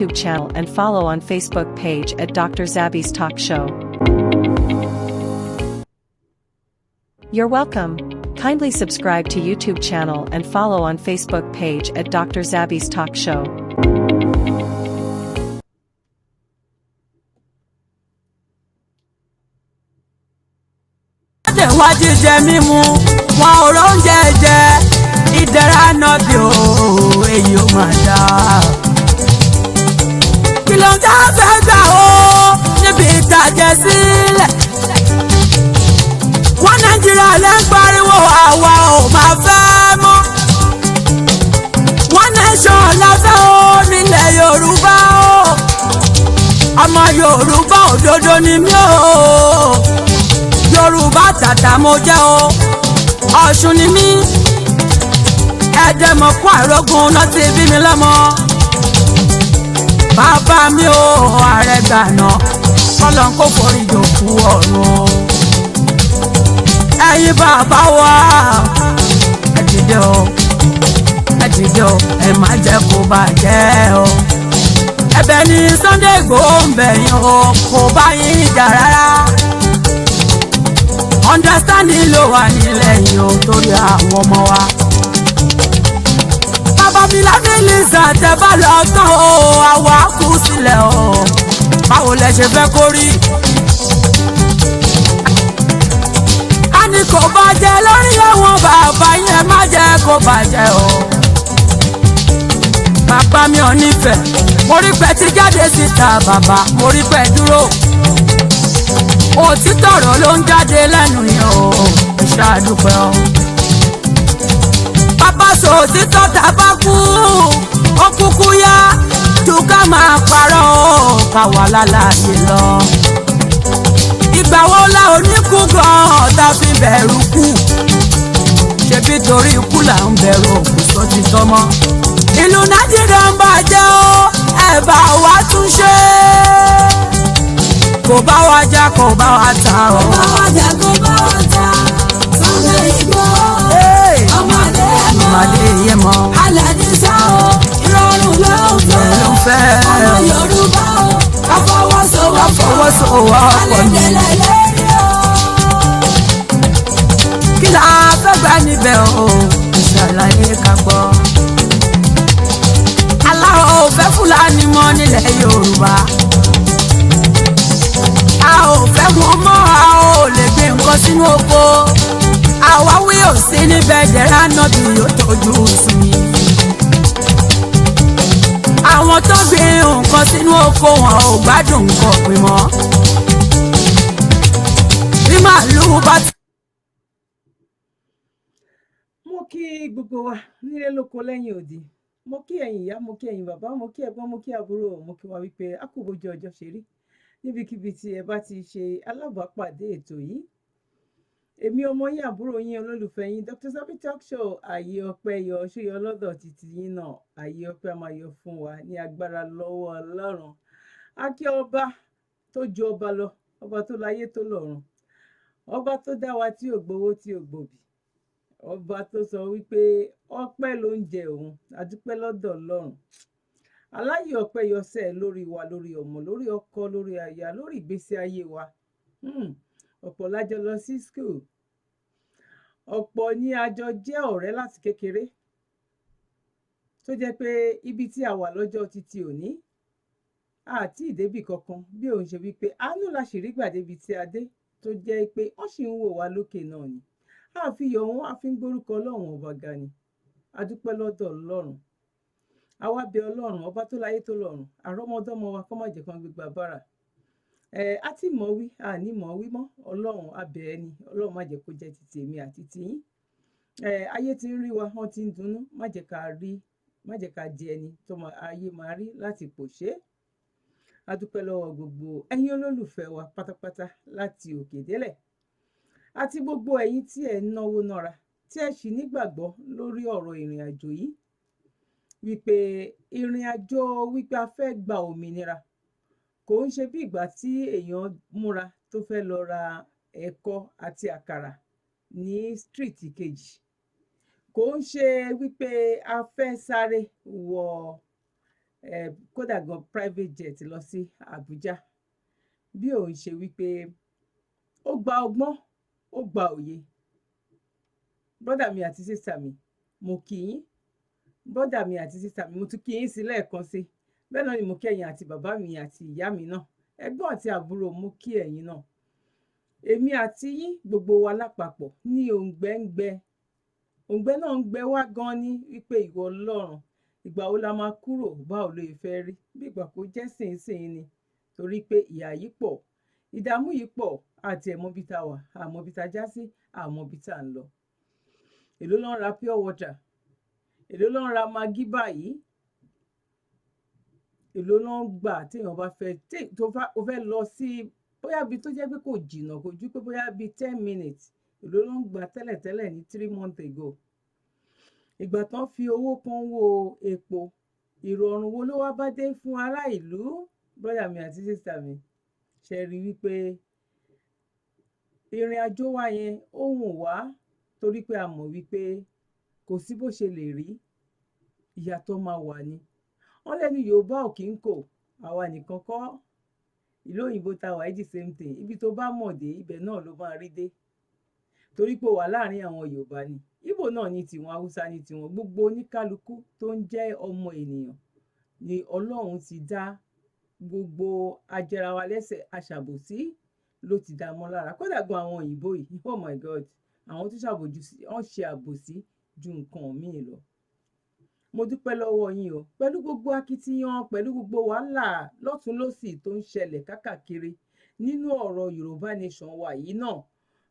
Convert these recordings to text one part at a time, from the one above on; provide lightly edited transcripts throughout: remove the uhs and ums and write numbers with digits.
YouTube channel and follow on Facebook page at Dr. Zabby's Talk Show. You're welcome. Kindly subscribe to YouTube channel and follow on Facebook page at Dr. Zabby's Talk Show. Yorùbá òdodo ni mí o, Yorùbá tàtà mo jẹ́ o, Ọ̀ṣun ni mí, ẹ̀dẹ̀mọ̀ kó àrógún náà ti bí mi lọ́mọ. Bàbá mi o, ààrẹ gbàná, Ọlọ́run kò forí jòkú ọ̀run. Ẹ̀yin bàbá wa, ẹ dìde o, ẹ má jẹ́ kó bàjẹ́ o. Ẹ̀bẹ̀ ni Sunday Igboho ń bẹ̀yìn o, kò bá yín jà rárá. Understanding ló wà nílẹ̀ yìí o, torí àwọn ọmọ wa. Bàbá mi lábẹ́ Lisa tẹ́ bá lọ tán o, àwa kú sílẹ̀ o. Báwo lẹ ṣe fẹ́ kó rí? A ní kò bàjẹ́ lórí àwọn bàbá yẹn, má jẹ́ kó bàjẹ́ o. Bàbá mi ò nífẹ̀ẹ́, mo rí pé ti jáde síta bàbá, mo rí pé dúró. Òtítọ́ ọ̀rọ̀ ló ń jáde lẹ́nu yẹn o, ìṣàdúpẹ́ o. Bàbá sọ òtítọ́ tá a bá kú, ó kúkú yá, jù ká máa parọ́ o, ká wà lálàyé lọ. Ìgbà wo la oníkú gan-an tá fi bẹ̀rù kú? Ṣebí torí ikú là ń bẹ̀rù òkú sóti tọ́mọ́. Ìlú Nàìjíríà ń bàjẹ́ o, ẹ bá wa tún ṣe. Kò bá wa jà, kò bá wa ta o. Kò bá wa jà, kò bá wa ta. Sunday Igboho, ọmọdé yẹ mọ́. Aládé sá o, ìrọ̀rùn ló ń fẹ́. Ọmọ Yorùbá o, ká fọwọ́sowọ́pọ̀. Alẹ́ lórí o. Kí la fẹ́ gbà níbẹ̀ o, ìṣàlàyé ká gbọ́. Aláwọ̀ ò fẹ́ Fúlàní mọ́ nílẹ̀ Yorùbá. A ò fẹ́ wọn mọ́, a ò lè gbé nǹkan sínú oko. Àwáwí ò sí níbẹ̀ jẹ́rá náà bí yóò tọ́jú sí mi. Àwọn tó gbé nǹkan sínú oko wọn ò gbádùn nǹkan pín mọ́. Bí màálùú bá ti. Mo kí gbogbo wa nílé lóko lẹ́yìn òdì, mo kí ẹ̀yin ìyá, mo kí ẹ̀yin bàbá, mo kí ẹ̀gbọ́n, mo kí àbúrò, mo kí wa wípé a kú bójú ọjọ́ ṣe rí níbikíbi tí ẹ bá ti ṣe alábàápàdé ètò yìí. Èmi ọmọ yín, àbúrò yín, olólùfẹ́ yín, Dr. Zabby Talk Show. Ààyè ọpẹ́ yọ, ṣó yọ lọ́dọ̀ títí yín náà, ààyè ọpẹ́ máa yọ fún wa ní agbára lọ́wọ́ Ọlọ́run. A kí ọba tó ju ọba lọ, ọba tó láyé tó lọ́run, ọba tó dá wa tí ò gbowó tí ò gbòbí, ọba tó sọ wípé ọpẹ́ ló ń jẹ òun. A dúpẹ́ lọ́dọ̀ Ọlọ́run. Aláyè ọpẹ́ yọsẹ̀ lórí wa, lórí ọmọ, lórí ọkọ, lórí aya, lórí ìgbésí ayé wa. Ọ̀pọ̀ lájọ lọ sí school, ọ̀pọ̀ ní àjọ jẹ́ ọ̀rẹ́ láti kékeré, tó jẹ́ pé ibi tí a wà lọ́jọ́ títí òní àti ìdébì kankan bí òun ṣe wípé àánú la ṣì rí gbà débi tí a dé, tó jẹ́ pé wọ́n sì ń wò wá lókè náà ni. A fi yọ̀ wọ́n, a fi ń gbórúkọ Ọlọ́run ọba ga ni. A dúpẹ́ lọ́dọ̀ Ọlọ́run. Àwa bẹ̀ Ọlọ́run ọba tó láyé tó lọ́run, àrọ́mọdọ́mọ wa kó má jẹ́ kan gbégbá bára. A ti mọ̀ wí, a ní mọ̀ wí mọ́. Ọlọ́run a bẹ̀ ẹ́ ni, Ọlọ́run má jẹ́ kó jẹ́ ti tèmi àti tiyín. Ayé ti ń rí wa, wọ́n ti ń dunnú, má jẹ́ ká di ẹni tó ayé máa rí láti pòṣé. A dúpẹ́ lọ́wọ́ gbogbo ẹ̀yin olólùfẹ́ wa pátápátá láti òkè délẹ̀, àti gbogbo ẹ̀yin tí ẹ náwó nára, tí ẹ sì nígbàgbọ́ lórí ọ̀rọ̀ ìrìn àjò yìí, wípé ìrìn àjò wípé a fẹ́ gba òmìnira kò ń ṣe bí ìgbà tí èèyàn múra tó fẹ́ lọ ra ẹ̀kọ àti àkàrà ní street kejì. Kò ń ṣe wípé a fẹ́ sáré wọ kódà gan private jet lọ sí Àbújá bí òun ṣe wípé ó gba ọgbọ́n ó gba òye. Brọ́dà mi àti sísà mi mo kí yín, brọ́dà mi àti sísà mi mo tún kí yín sí lẹ́ẹ̀kan sí. Bẹ́ẹ̀ náà ni mo kí ẹ̀yin àti bàbá mi àti ìyá mi náà, ẹ̀gbọ́n àti àbúrò mo kí ẹ̀yin náà. Èmi àti yín gbogbo wa lápapọ̀ ní òǹgbẹ ń gbẹ, òǹgbẹ náà ń gbẹ wá gan ni wípé ìwọ Ọlọ́run ìgbà wo la máa kúrò, báwo ló fẹ́ rí, bí ìgbà kó jẹ́ sìnsìn ni, torí pé ìyà yìí pọ̀, ìdààmú yìí pọ̀, àti ẹ̀mọ́bí tá wà, àmọ́bí tá já sí, àmọ́bí tá ń lọ. Èló ló ń ra pure water, èló ló ń ra magí báyìí, èló ló ń gbà téèyàn bá fẹ́ tó fẹ́ lọ sí bóyá bí tó jẹ́ pé kò jìnnà, kò ju pé bóyá bí 10 minutes, èló ló ń gbà tẹ́lẹ̀tẹ́lẹ̀ ní 3 months ago. Ìgbà tán fi owó kan wo epo, ìrọ̀rùn wo ló wá bá dé fún ará ìlú? Brọ́dà mi àti sísà mi, ṣe rí wípé ìrìn àjò wa yẹn ó wùn wá, torí pé a mọ̀ wípé kò sí bó ṣe lè rí, ìyàtọ̀ máa wà ní. Wọ́n lẹ́nu Yorùbá ò kí ń kò, àwa nìkan kọ́, ìlú òyìnbó tá wà the same thing, ibi tó bá mọ̀ dé ibẹ̀ náà ló máa rí dé, torí pé wà láàrin àwọn Yorùbá ni, Ìgbò náà ní tiwọn, Haúsá ní tiwọn, gbogbo oníkálukú tó ń jẹ́ ọmọ ènìyàn ni Ọlọ́run ti dá, gbogbo ajẹrawa lẹ́sẹ̀ aṣàbòsí ló ti dá mọ́ lára. Kódà gan àwọn òyìnbó yìí, oh my God, àwọn tó wọ́n ṣe àbòsí ju nǹkan míì lọ. Mo dúpẹ́ lọ́wọ́ yín o, pẹ̀lú gbogbo akitiyan, pẹ̀lú gbogbo wàhálà lọ́tún lósì tó ń ṣẹlẹ̀ kákàkiri nínú ọ̀rọ̀ Yorùbá nation wa yìí náà,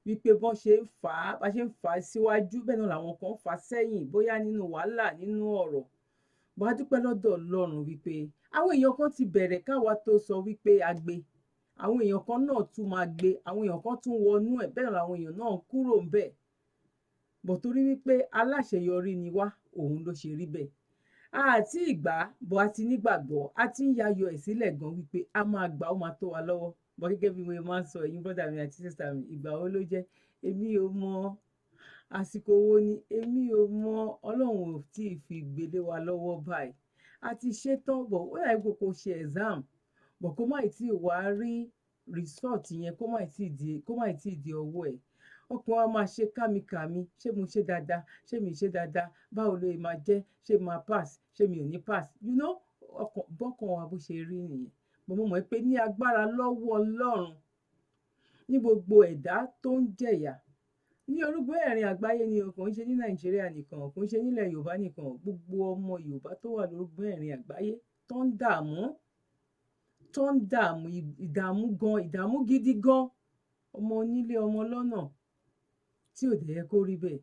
wípé bá ṣe ń fà á síwájú, bẹ́ẹ̀ náà làwọn kan ń fà á sẹ́yìn, bóyá nínú wàhálà nínú ọ̀rọ̀. Bá dúpẹ́ lọ́dọ̀ Ọlọ́run wípé àwọn èèyàn kan ti bẹ̀rẹ̀ káwa tó sọ wípé a gbé, àwọn èèyàn kan náà tún máa gbé, àwọn èèyàn kan tún wọnú ẹ̀, bẹ́ẹ̀ náà làwọn èèyàn náà kúrò ń bẹ̀. Bọ̀ torí wípé aláṣeyọrí ni wá, òun ló ṣe rí bẹ́ẹ̀. Àti ìgbà bọ̀ a ti nígbàgbọ́, a ti ń yayọ̀ ẹ̀ sílẹ̀ gan wípé a máa gbà, ó máa tó wa lọ́wọ́. Bọ̀ gẹ́gẹ́ bí mo máa ń sọ, ẹ̀yin brọ́dà mi àti sísà mi, ìgbà wo ló jẹ́, èmi ò mọ, àsìkò wo ni, èmi ò mọ, Ọlọ́run ò tí ì fi gbélé wa lọ́wọ́ báyìí. A ti ṣetán bọ̀, ó yà kó ṣe exam, bọ̀ kó má tí ì wá rí result yẹn, kó má tí ì di ọwọ́ ẹ̀. Ọkàn wa máa ṣe kámikàmi, ṣé mo ṣe dáadáa, ṣé mi ṣe dáadáa, báwo ló máa jẹ́, ṣé máa pass, ṣé mi ò ní pass, you know, bọ́kàn wa bó ṣe rí nìyẹn. Mo mọ̀ pé ní agbára lọ́wọ́ Ọlọ́run, ní gbogbo ẹ̀dá tó ń jẹ̀yà ní orúgbó ẹ̀rin àgbáyé ni, kò ń ṣe ní Nàìjíríà nìkan, kò ń ṣe nílẹ̀ Yorùbá nìkan, gbogbo ọmọ Yorùbá tó wà lórúgbó ẹ̀rin àgbáyé tó ń dààmú ìdààmú gidi gan, ọmọ onílé ọmọ lọ́nà tí ò dẹ̀ yẹ kó rí bẹ́ẹ̀.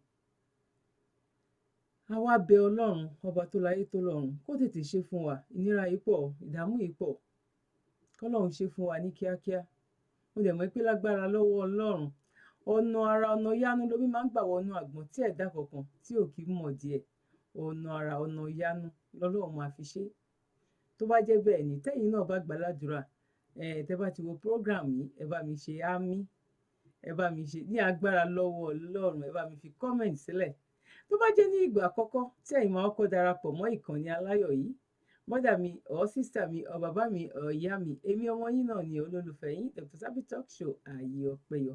A wá bẹ Ọlọ́run ọba tó láyé tó lọ́run kó tètè ṣe fún wa, ìnira yìí pọ̀, ìdààmú yìí pọ̀, kọ́lọ́run ṣe fún wa ní kíákíá. Mo dẹ̀ mọ̀ pé lágbára lọ́wọ́ Ọlọ́run, ọ̀nà àrà ọ̀nà ìyanu lómi máa ń gbà wọnú àgbọ̀n tí ẹ̀dá kankan tí ò kí mọ̀ díẹ̀, ọ̀nà àrà ọ̀nà ìyanu lọ́lọ́run máa fi ṣe. Tó bá jẹ́ bẹ́ẹ̀ ni, tẹ́yin náà bá gbàládùra, tẹ́ bá ti wo program yìí, ẹ bá mi ṣe àmì, ẹ bá mi ṣe ní agbára lọ́wọ́ Ọlọ́run, ẹ bá mi fi comment sílẹ̀. Tó bá jẹ́ ní ìgbà àkọ́kọ́ tí ẹ̀yin máa kọ́kọ́ darapọ̀ mọ́ ìkànnì aláyọ̀ yìí, mọ́dà mi ọ̀ sísà mi ọ̀ bàbá mi ọ̀ ìyá mi, èmi ọmọ yín náà ni olólùfẹ́ yín, Dr. Zabby Talk Show, ààyè ọpẹ́yọ.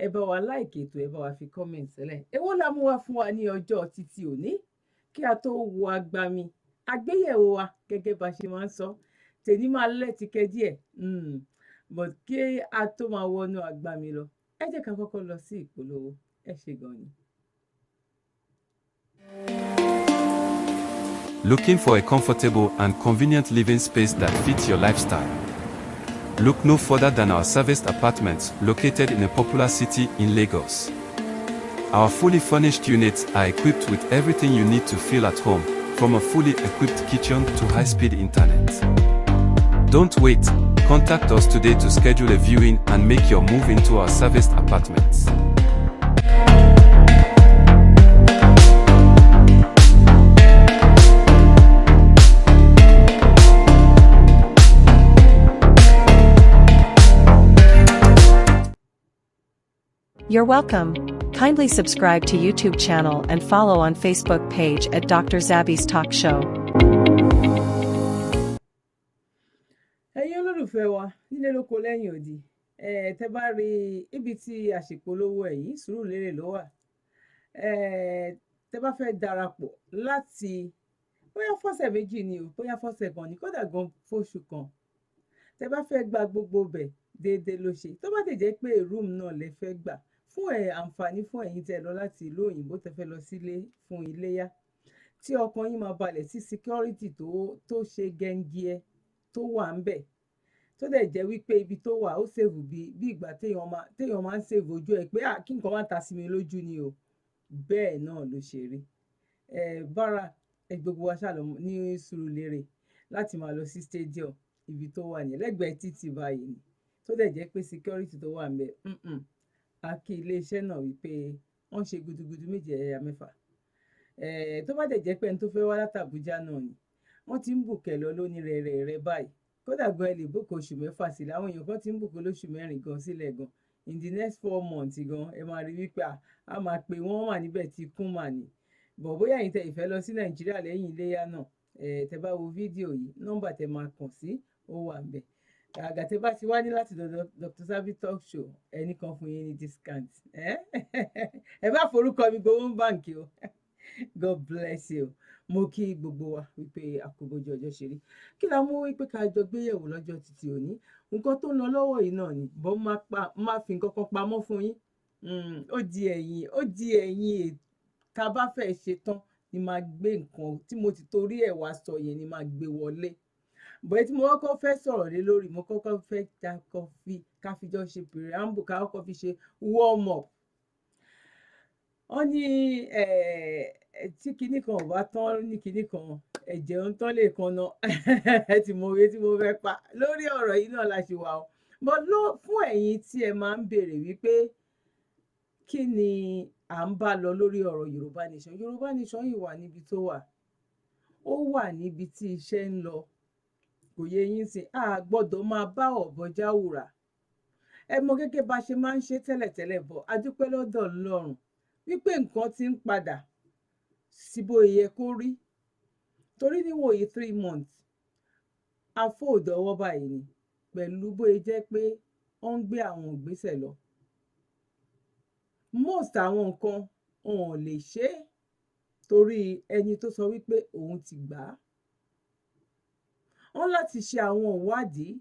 Ẹ bá wa like ètò, ẹ bá wa fi comment sílẹ̀. Èwo la mú wá fún wa ní ọjọ́ títí òní, kí a tó wo agbami àgbéyẹ̀wò wa gẹ́gẹ́ bá ṣe máa ń sọ, tèmi máa lẹ́tìkẹ́ díẹ̀, but kí a tó máa wọnú agbami lọ, ẹ jẹ́ ká kọ́kọ́ lọ sí ìpolówó. Ẹ ṣé gan ni. Looking for a comfortable and convenient living space that fits your lifestyle? Look no further than our serviced apartments located in a popular city in Lagos. Our fully furnished units are equipped with everything you need to feel at home, from a fully equipped kitchen to high-speed internet. Don't wait, contact us today to schedule a viewing and make your move into our serviced apartments. You're welcome. Kindly subscribe to YouTube channel and follow on Facebook page at Dr. Zabby's Talk Show. ẹ̀yin olólùfẹ́ wa nílé lóko lẹ́yìn òdì tẹ́ bá rí ibi tí àṣepolówó ẹ̀ yìí Sùúrùlérè ló wà. Tẹ́ bá fẹ́ darapọ̀ láti bóyá fọ́sẹ̀ méjì ni o bóyá fọ́sẹ̀ kan ni kódà gan fóṣù kan, tẹ́ bá fẹ́ gba gbogbo bẹ̀ déédéé ló ṣe. Tó bá dẹ̀ jẹ́ pé room náà lẹ fẹ́ gbà fún àǹfààní fún ẹ̀yin tẹ́ lọ láti ìlú òyìnbó tẹ́ fẹ́ lọ sílé fún iléyá, tí ọkàn yín máa balẹ̀ sí security tó ṣe gẹ́ngíẹ́ tó wà ń bẹ̀, tó dẹ̀ jẹ́ wípé ibi tó wà ó sèvù bí ìgbà téèyàn máa ń sèvù ojú ẹ̀ pé kí nǹkan má ta sí mi lójú ni o, bẹ́ẹ̀ náà ló ṣe rí. Bára gbogbo wa ṣàlọ́ ní Sùúrùlérè láti máa lọ sí stadium ibi tó wà ní lẹ́gbẹ̀ẹ́ títì báyìí ni, tó dẹ̀ jẹ́ pé security tó wà ń bẹ̀ a kí iléeṣẹ́ náà wípé wọ́n ṣe gudugudu méje ẹ̀yà mẹ́fà. Tó bá dẹ̀ jẹ́ pé ẹni tó fẹ́ wá láti Àbújá náà ni wọ́n ti ń bùkẹ́ lọ lóní rẹ̀ báyìí, kódà gan ẹ lè bùkún oṣù mẹ́fà sílẹ̀, àwọn èèyàn kan ti ń bùkún lóṣù mẹ́rin gan sílẹ̀ gan, in the next 4 months gan ẹ máa rí wípé a máa pè wọ́n wà níbẹ̀ tí kún mà ní. Bọ̀ bóyá ẹ̀yin tẹ́ ìfẹ́ lọ sí Nàìjíríà lẹ́yìn iléyá náà, tẹ́ bá wo fídíò yìí nọ́mbà tẹ́ máa kàn sí ó wà ń bẹ̀. Àgà tẹ́ bá ti wá ní láti Dr. Zabby Talk Show ẹnì kan fún yín ní discount. Ẹ bá forúkọ mi gbowó ń báǹkì o. God bless you. Mo kí gbogbo wa wípé àkóbójú ọjọ́ ṣe rí. Kí la mú wípé ká jọ gbéyẹ̀wò lọ́jọ́ títí òní? Nǹkan tó ń lọ lọ́wọ́ yìí náà ni, bọ́ máa fi nǹkan kan pamọ́ fún yín. Ó di ẹ̀yìn tá bá fẹ́ ṣe tán ni máa gbé nǹkan tí mo ti torí ẹ̀ wá sọ yẹn ni máa gbé wọlé. Bọ̀yẹ́ tí mo kọ́kọ́ fẹ́ sọ̀rọ̀ lé lórí, mo kọ́kọ́ fẹ́ ká fi jọ ṣe preamble, ká kọ́kọ́ fi ṣe warm up. Wọ́n ní tí kinní kan ò bá tán ní kinní kan, ẹ̀jẹ̀ ń tán lè kan náà. Ẹ ti mọ òwe tí mo fẹ́ pa lórí ọ̀rọ̀ yìí náà la ṣe wà o. Fún ẹ̀yin tí ẹ máa ń béèrè wípé kí ni à ń bá lọ lórí ọ̀rọ̀ Yorùbá Nation. Yorùbá Nation yìí wà níbi tó wà, ó wà níbi tí iṣẹ́ ń lọ, kò yẹ yín sí. A gbọ́dọ̀ máa bá ọ̀bọ jáwùrà. Ẹ mọ gẹ́gẹ́ bá ṣe máa ń ṣe tẹ́lẹ̀tẹ́lẹ̀ bọ̀, a dúpẹ́ lọ́dọ̀ Ọlọ́run wípé nǹkan ti ń padà sí bó yẹ kó rí. Torí níwòye 3 months afọ́òdọ́wọ́ báyìí ni pẹ̀lú bóyá jẹ́ pé wọ́n ń gbé àwọn ìgbésẹ̀ lọ. Most àwọn nǹkan wọn ò lè ṣe torí ẹni tó sọ wípé òun ti gbà á. Wọ́n láti ṣe àwọn ìwádìí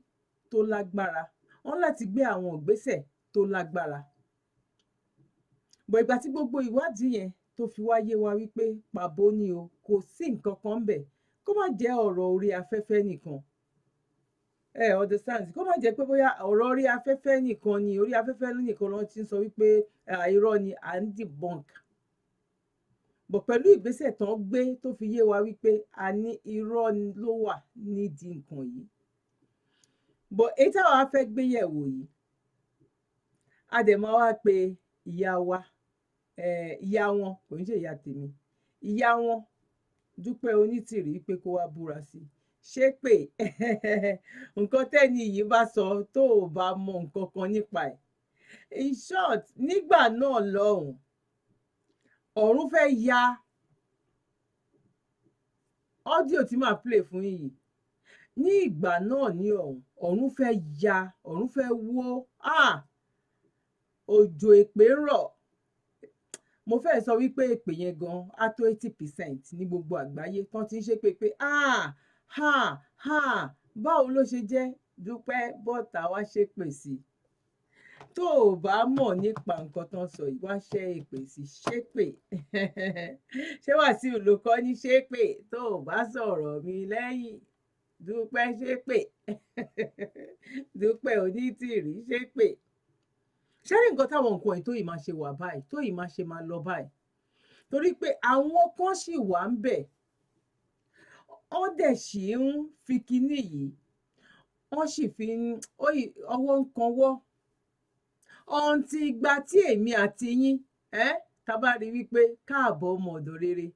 tó lágbára, wọ́n láti gbé àwọn ìgbésẹ̀ tó lágbára. Bọ̀ ìgbà tí gbogbo ìwádìí yẹn tó fi wáyé wa wípé pàbó ni o, kò sí nǹkan kan bẹ̀, kó má jẹ́ ọ̀rọ̀ orí afẹ́fẹ́ nìkan. Understand? Kó má jẹ́ pé bóyá ọ̀rọ̀ orí afẹ́fẹ́ nìkan ni, orí afẹ́fẹ́ nìkan ló ti ń sọ wípé irọ́ ni à ń debunk. Bọ̀ pẹ̀lú ìgbésẹ̀ tán gbé tó fi yé wa wípé a ní irọ́ ló wà nídìí nǹkan yìí. Bọ̀ èyí táwa fẹ́ gbé yẹ̀wò yìí, a dẹ̀ máa wá pe ìyá wa, ìyá wọn kò ń ṣe ìyá tèmi, ìyá wọn Dúpẹ́ Onítìrí pé kó wá búra sí i. Ṣé pé nǹkan tẹ́ni yìí bá sọ tó o bá mọ nǹkan kan nípa ẹ̀. In short, nígbà náà lọ́hùn, ọ̀run fẹ́ ya ọ́díò tí màá play fún yìí. Ní ìgbà náà ní ọ̀run fẹ́ ya, ọ̀run fẹ́ wó, òjò èpè ń rọ̀. Mo fẹ́ sọ wípé èpè yẹn gan á tó 80% ní gbogbo àgbáyé tán ti ń ṣe pé báwo ló ṣe jẹ́ Dúpẹ́ bọ́ta wá ṣépè sí. Tó o bá mọ̀ nípa nǹkan tán sọ yìí, wá ṣẹ́ èpè sí, ṣépè. Ṣé Wàsíù ló kọ́ ní ṣépè? Tó o bá sọ̀rọ̀ mi lẹ́yìn, Dúpẹ́ ṣépè. Dúpẹ́ Onítìrí ṣépè. Ṣé rí nǹkan táwọn nǹkan yìí tó yìí máa ṣe wà báyìí, tó yìí máa ṣe máa lọ báyìí? Torí pé àwọn kan sì wà ń bẹ̀, wọ́n dẹ̀ sì ń fi kinní yìí, wọ́n sì fi ọwọ́ ń kanwọ́. Ọ̀ǹtì ìgbà tí èmi àti yín tá bá rí wípé káàbọ̀ ọmọ ọ̀dọ̀ rere,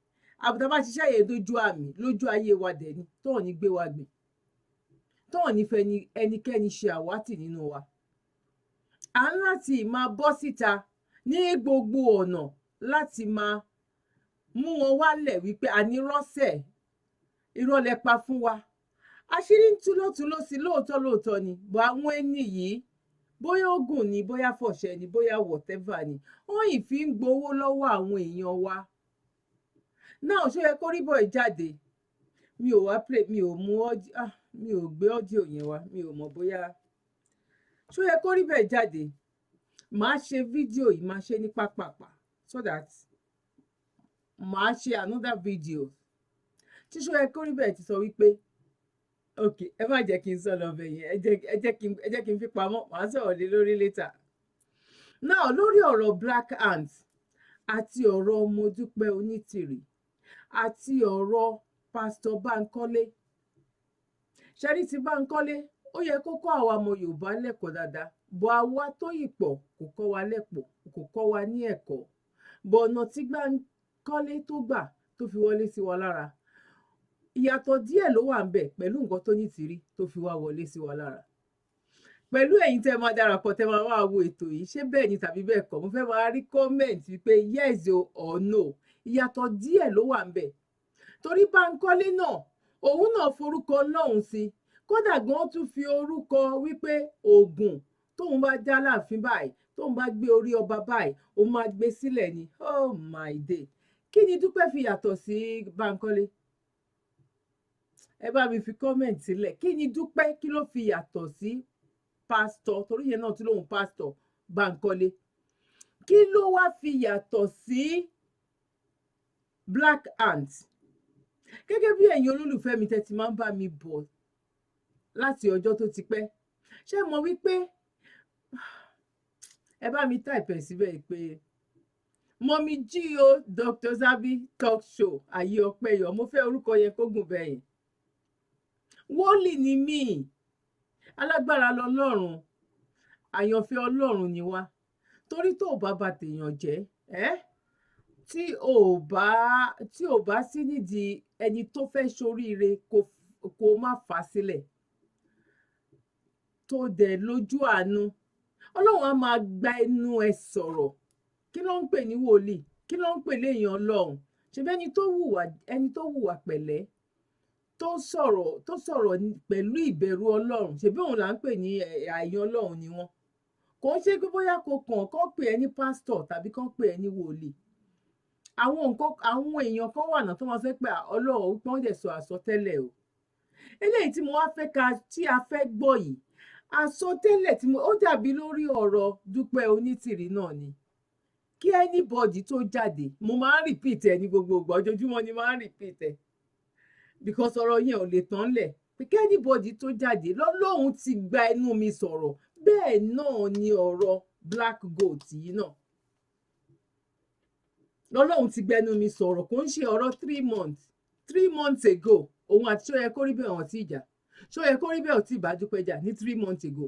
àbùtá bá ṣiṣẹ́ yẹn lójú ayé wa dẹ̀ ni, tó ò ní gbé wa gbìn, tó ò ní fẹ́ ẹnikẹ́ni ṣe àwátì nínú wa. À ń láti máa bọ́ síta ní gbogbo ọ̀nà láti máa mú wọn wálẹ̀ wípé ànírọ́sẹ̀ irọ́ lẹ pa fún wa, àṣírí ń tú lọ́tún lọ́sí lóòótọ́ ni bọ́ àwọn ẹni yìí bóyá oògùn ni bóyá fọ̀ṣẹ ni bóyá whatever ni wọ́n yìí fi ń gbowó lọ́wọ́ àwọn èèyàn wa náà ṣó yẹ kó rí bọ̀ jáde mi ò wá play mi ò mú mi ò gbé ọ́díò yẹn wá mi ò mọ̀ bóyá ṣó yẹ kó rí bẹ́ẹ̀ jáde màá ṣe fídíò yìí màá ṣe ní pápápá so that màá ṣe another video tí ṣó yẹ kó rí bẹ́ẹ̀ ti sọ wípé ok ẹ má jẹ́ kí n sọ lọ bẹ̀ yẹn ẹ jẹ́ kí n fi pamọ́ màá sọ̀rọ̀ lé lórí later now lórí ọ̀rọ̀ Black Ant àti ọ̀rọ̀ Modúpẹ́ Onítìrì àti ọ̀rọ̀ Pastor Bánkọ́lé ṣẹ́rí ti Bánkọ́lé ó yẹ kó kọ́ àwa ọmọ Yorùbá lẹ́kọ̀ọ́ dáadáa bọ́ àwa tó yìí pọ̀ kò kọ́ wa lẹ́pọ̀ kò kọ́ wa ní ẹ̀kọ́ bọ́ ọ̀nà tí Bánkọ́lé tó gbà tó fi wọlé sí wa lára ìyàtọ̀ díẹ̀ ló wà ń bẹ̀ pẹ̀lú nǹkan tó Onítìrí tó fi wá wọlé sí wa lára pẹ̀lú ẹ̀yin tẹ́ máa darapọ̀ tẹ́ máa wá wo ètò yìí ṣé bẹ́ẹ̀ ni tàbí bẹ́ẹ̀ kọ́ mo fẹ́ máa rí comment wípé yes or no ìyàtọ̀ díẹ̀ ló wà ń bẹ̀ torí Bánkọ́lé náà òun náà forúkọ lọ́hùn sí kódà gan tún fi orúkọ wípé Ògún tóun bá já láàfin báyìí tóun bá gbé orí ọba báyìí òun máa gbé sílẹ̀ ni oh my day kí ni Dúpẹ́ fi yàtọ̀ sí Bánkọ́lé ẹ bá mi fi comment sílẹ̀ kí ni Dúpẹ́ kí ló fi yàtọ̀ sí pásítọ̀ torí yẹn náà tí lóun pásítọ̀ Bánkọ́lé kí ló wá fi yàtọ̀ sí Black Ant gẹ́gẹ́ bí ẹ̀yin olólùfẹ́ mi tẹ́ ti máa ń bá mi bọ̀ láti ọjọ́ tó ti pẹ́ ṣé mo wí pé ẹ bá mi type ẹ̀ síbẹ̀ pé mọ́mí jí o Dr. Zabby talk show ayé ọpẹ́ yọ mo fẹ́ orúkọ yẹn kó gùn bẹ́yìn wọ́ọ̀lì ni mí alágbára lọ́lọ́run àyànfẹ́ Ọlọ́run ni wá torí tó bá bà tèèyàn jẹ́ tí ò bá sí nídìí ẹni tó fẹ́ ṣoríire kó má fà á sílẹ̀ tó dẹ̀ lójú àánú Ọlọ́run á máa gba ẹnu ẹ sọ̀rọ̀ kí ló ń pè ní wòlíì kí ló ń pè léèyàn Ọlọ́run ṣebí ẹni tó hùwà pẹ̀lẹ́ tó sọ̀rọ̀ pẹ̀lú ìbẹ̀rù Ọlọ́run ṣebí òun là ń pè ní àyàn Ọlọ́run ni wọ́n kò ń ṣe pé bóyá kàn pè ẹ́ ní pásítọ̀ tàbí kàn pè ẹ́ ní wòlíì àwọn èèyàn kan wà náà tó máa fẹ́ pé Ọlọ́run wípé wọ́n dẹ̀ sọ àsọtẹ́lẹ̀ o eléyìí tí mo wá fẹ́ tí a fẹ́ gbọ́ yìí àsọtẹ́lẹ̀ ó dàbí lórí ọ̀rọ̀ Dúpẹ́ Onítìrí náà ni kí anybody tó jáde mo máa ń repeat ẹ ní gbogbo ìgbà ojoojúmọ́ ni máa ń repeat ẹ because ọ̀rọ̀ yẹn ò lè tán lẹ̀ pé kí anybody tó jáde lọ́lọ́run ti gba ẹnu mi sọ̀rọ̀ bẹ́ẹ̀ náà ni ọ̀rọ̀ Black Goat yìí náà lọ́lọ́run ti gbẹnu mi sọ̀rọ̀ kò ń ṣe ọ̀rọ̀ 3 months ago òun àti ṣó yẹ kó rí bẹ́ẹ̀ hàn tí ìjà ṣó yẹ kó rí bẹ́ẹ̀ tí ìbá Dúpẹ́ jà ní 3 months ago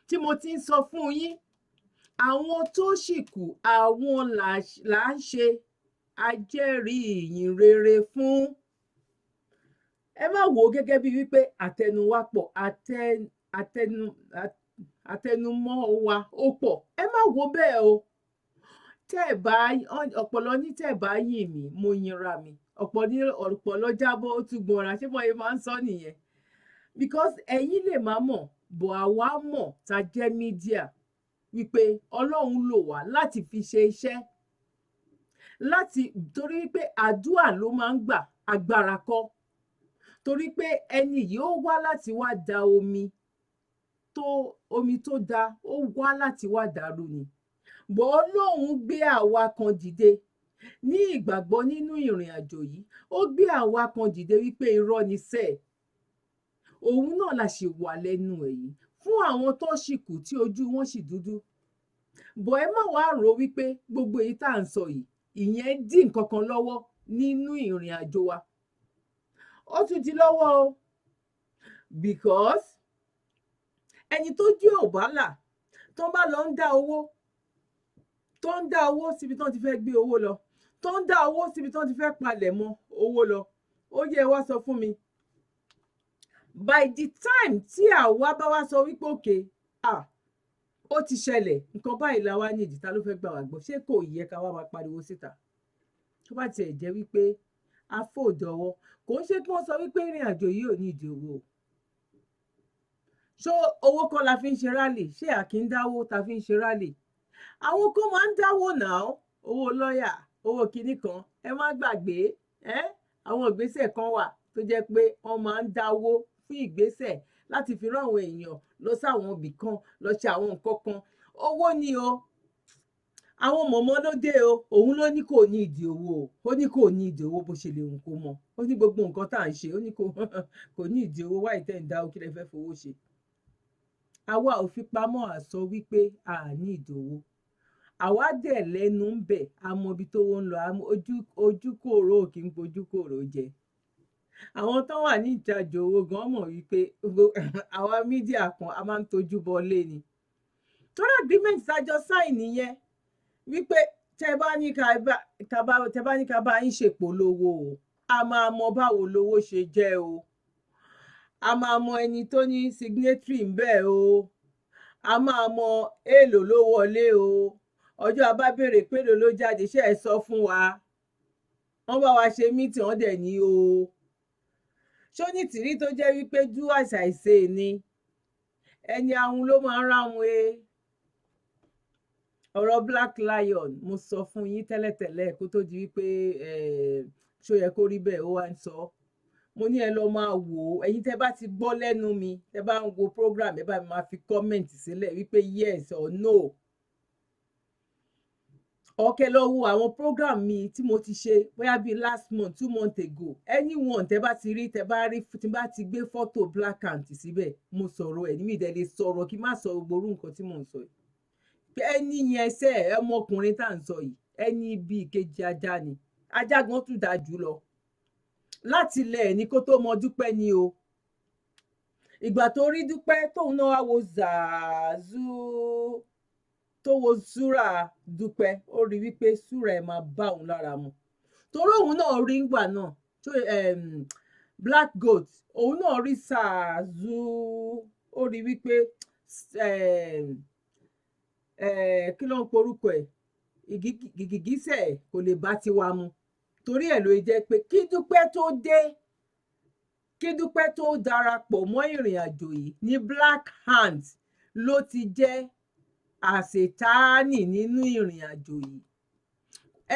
tí mo ti ń sọ fún yín àwọn tó sì kù àwọn là ń ṣe ajẹ́rìí ìyìn rere fún ẹ má wò ó gẹ́gẹ́ bí wípé àtẹnuwápọ̀ àtẹnumọ́ wa ó pọ̀ ẹ má wò ó bẹ́ẹ̀ o ọ̀pọ̀lọ́ ní tẹ́ bá yìn mí mo yinra mi ọ̀pọ̀lọ́ jábọ́ ó tún gbọ́ra ṣé bọ́ọ̀ yẹn máa ń sọ nìyẹn because ẹ̀yin lè má mọ̀ bọ̀ àwa mọ̀ tá jẹ́ mídíà wípé Ọlọ́run lò wá láti fi ṣe iṣẹ́ torí pé àdúà ló máa ń gbà agbára kọ́ torí pé ẹni yìí ó wá láti wá da omi tó da ó wá láti wá dàrú ni bọ́ Ọlọ́run gbé àwa kan dìde ní ìgbàgbọ́ nínú ìrìn àjò yìí ó gbé àwa kan dìde wípé irọ́ ni sẹ́ẹ̀ òun náà la ṣe wà lẹ́nu ẹ̀ yìí fún àwọn tó ṣì kù tí ojú wọn sì dúdú bọ̀ ẹ má wàá rò wípé gbogbo èyí tá à ń sọ yìí ìyẹn dí nǹkan kan lọ́wọ́ nínú ìrìn àjò wa ó tún di lọ́wọ́ o because ẹni tó jẹ́ òbálà tó bá lọ ń dá owó síbi tó ti fẹ́ gbé owó lọ tó ń dá owó síbi tó ti fẹ́ palẹ̀ mọ́ owó lọ ó yẹ wá sọ fún mi by the time tí àwa bá wá sọ wípé òkè ó ti ṣẹlẹ̀ nǹkan báyìí la wá ní ìdí ta ló fẹ́ gbà wá gbọ́ ṣé kò yẹ ká wá máa pariwo síta tó bá tiẹ̀ jẹ́ wípé afọ́dọ̀wọ́ kò ń ṣe kí wọ́n sọ wípé ìrìn àjò yìí ò ní ìdí owó. ṣó owó kọ́ la fi ń ṣe rálì? Ṣé a kì í dáwó ta fi ń ṣe rálì? Àwọn kan máa ń dáwó náà, owó lọ́ọ̀yà, owó kinní kan. Ẹ má gbàgbé àwọn ìgbésẹ̀ kan wà tó jẹ́ pé wọ́n máa ń dáwó fún ìgbésẹ̀ láti fi rán àwọn èèyàn lọ sáwọn ibì kan lọ ṣe àwọn nǹkan kan. Owó ni o. Àwọn mọ̀mọ́ ló dé o, òun ló ní kò ní ìdí owó o, ó ní kò ní ìdí owó bó ṣe lè hùn kó mọ, ó ní gbogbo nǹkan tá à ń ṣe, ó ní kò ní ìdí owó, wáyé tẹ́ ń dá o, kí lẹ fẹ́ fowó ṣe. Àwa ò fi pamọ́ àsọ wípé a ní ìdí owó, àwa dẹ̀ lẹ́nu ń bẹ̀, a mọ ibi tówó ń lọ, ojú kòró kì í pojú kòró jẹ. Àwọn tó wà ní ìtajà owó gan mọ̀ wípé àwa mídíà kan a máa ń tojú bọlé ni. Torí agreement tájọ sign nìyẹn wípé tẹ́ bá ní ká bá yín ṣe polówó o, a máa mọ báwo lowó ṣe jẹ́ o, a máa mọ ẹni tó ní signatory ń bẹ o, a máa mọ èèlò ló wọlé o, ọjọ́ a bá béèrè pé èèlò ló jáde ṣé ẹ sọ fún wa, wọ́n bá wa ṣe meeting wọ́n dẹ̀ ní o. ṣó Onitiri tó jẹ́ wípé do as I say ni ẹni ahun ló máa ń ráhun ọ̀rọ̀ Black Lion mo sọ fún yín tẹ́lẹ̀tẹ́lẹ̀ kó tó di wípé ṣó yẹ kó rí bẹ́ẹ̀ ó wá ń sọ. Mo ní ẹ lọ máa wò ó, ẹ̀yin tẹ́ bá ti gbọ́ lẹ́nu mi, tẹ́ bá ń wo program ẹ bá mi máa fi comment sílẹ̀ wípé yes or no. Ọ̀kẹ́ lọ wo àwọn program mi tí mo ti ṣe bóyá bíi last month 2 months ago, anyone tẹ́ bá ti rí tí bá ti gbé fọ́tò Black Ant síbẹ̀ mo sọ̀rọ̀ ẹ̀ ní mi dẹ̀ lè sọ̀rọ̀ kí n má sọ gbogbo nǹkan tí mò ń sọ yìí. Ẹni yẹn ọmọkùnrin tá à ń sọ yìí, ẹni bí ìkejì ajá ni, ajá gan tún dáa jù lọ. Láti ilẹ̀ ní kó tó mọ Dúpẹ́ ni o. Ìgbà tó rí Dúpẹ́ tóun náà wá wo zàázú tó wo súrà Dúpẹ́, ó rí wípé súrà ẹ̀ máa bá òun lára mu. Torí òun náà rí ngbà náà tó Black Goat, òun náà rí zàázú, ó rí wípé kí ló ń porúkọ ẹ̀, gìgísẹ̀ kò lè bá tiwa mu. Torí ẹ̀ ló jẹ́ pé kí Dúpẹ́ tó darapọ̀ mọ́ ìrìn àjò yìí ní Black Ant ló ti jẹ́ àṣetáàní nínú ìrìn àjò yìí.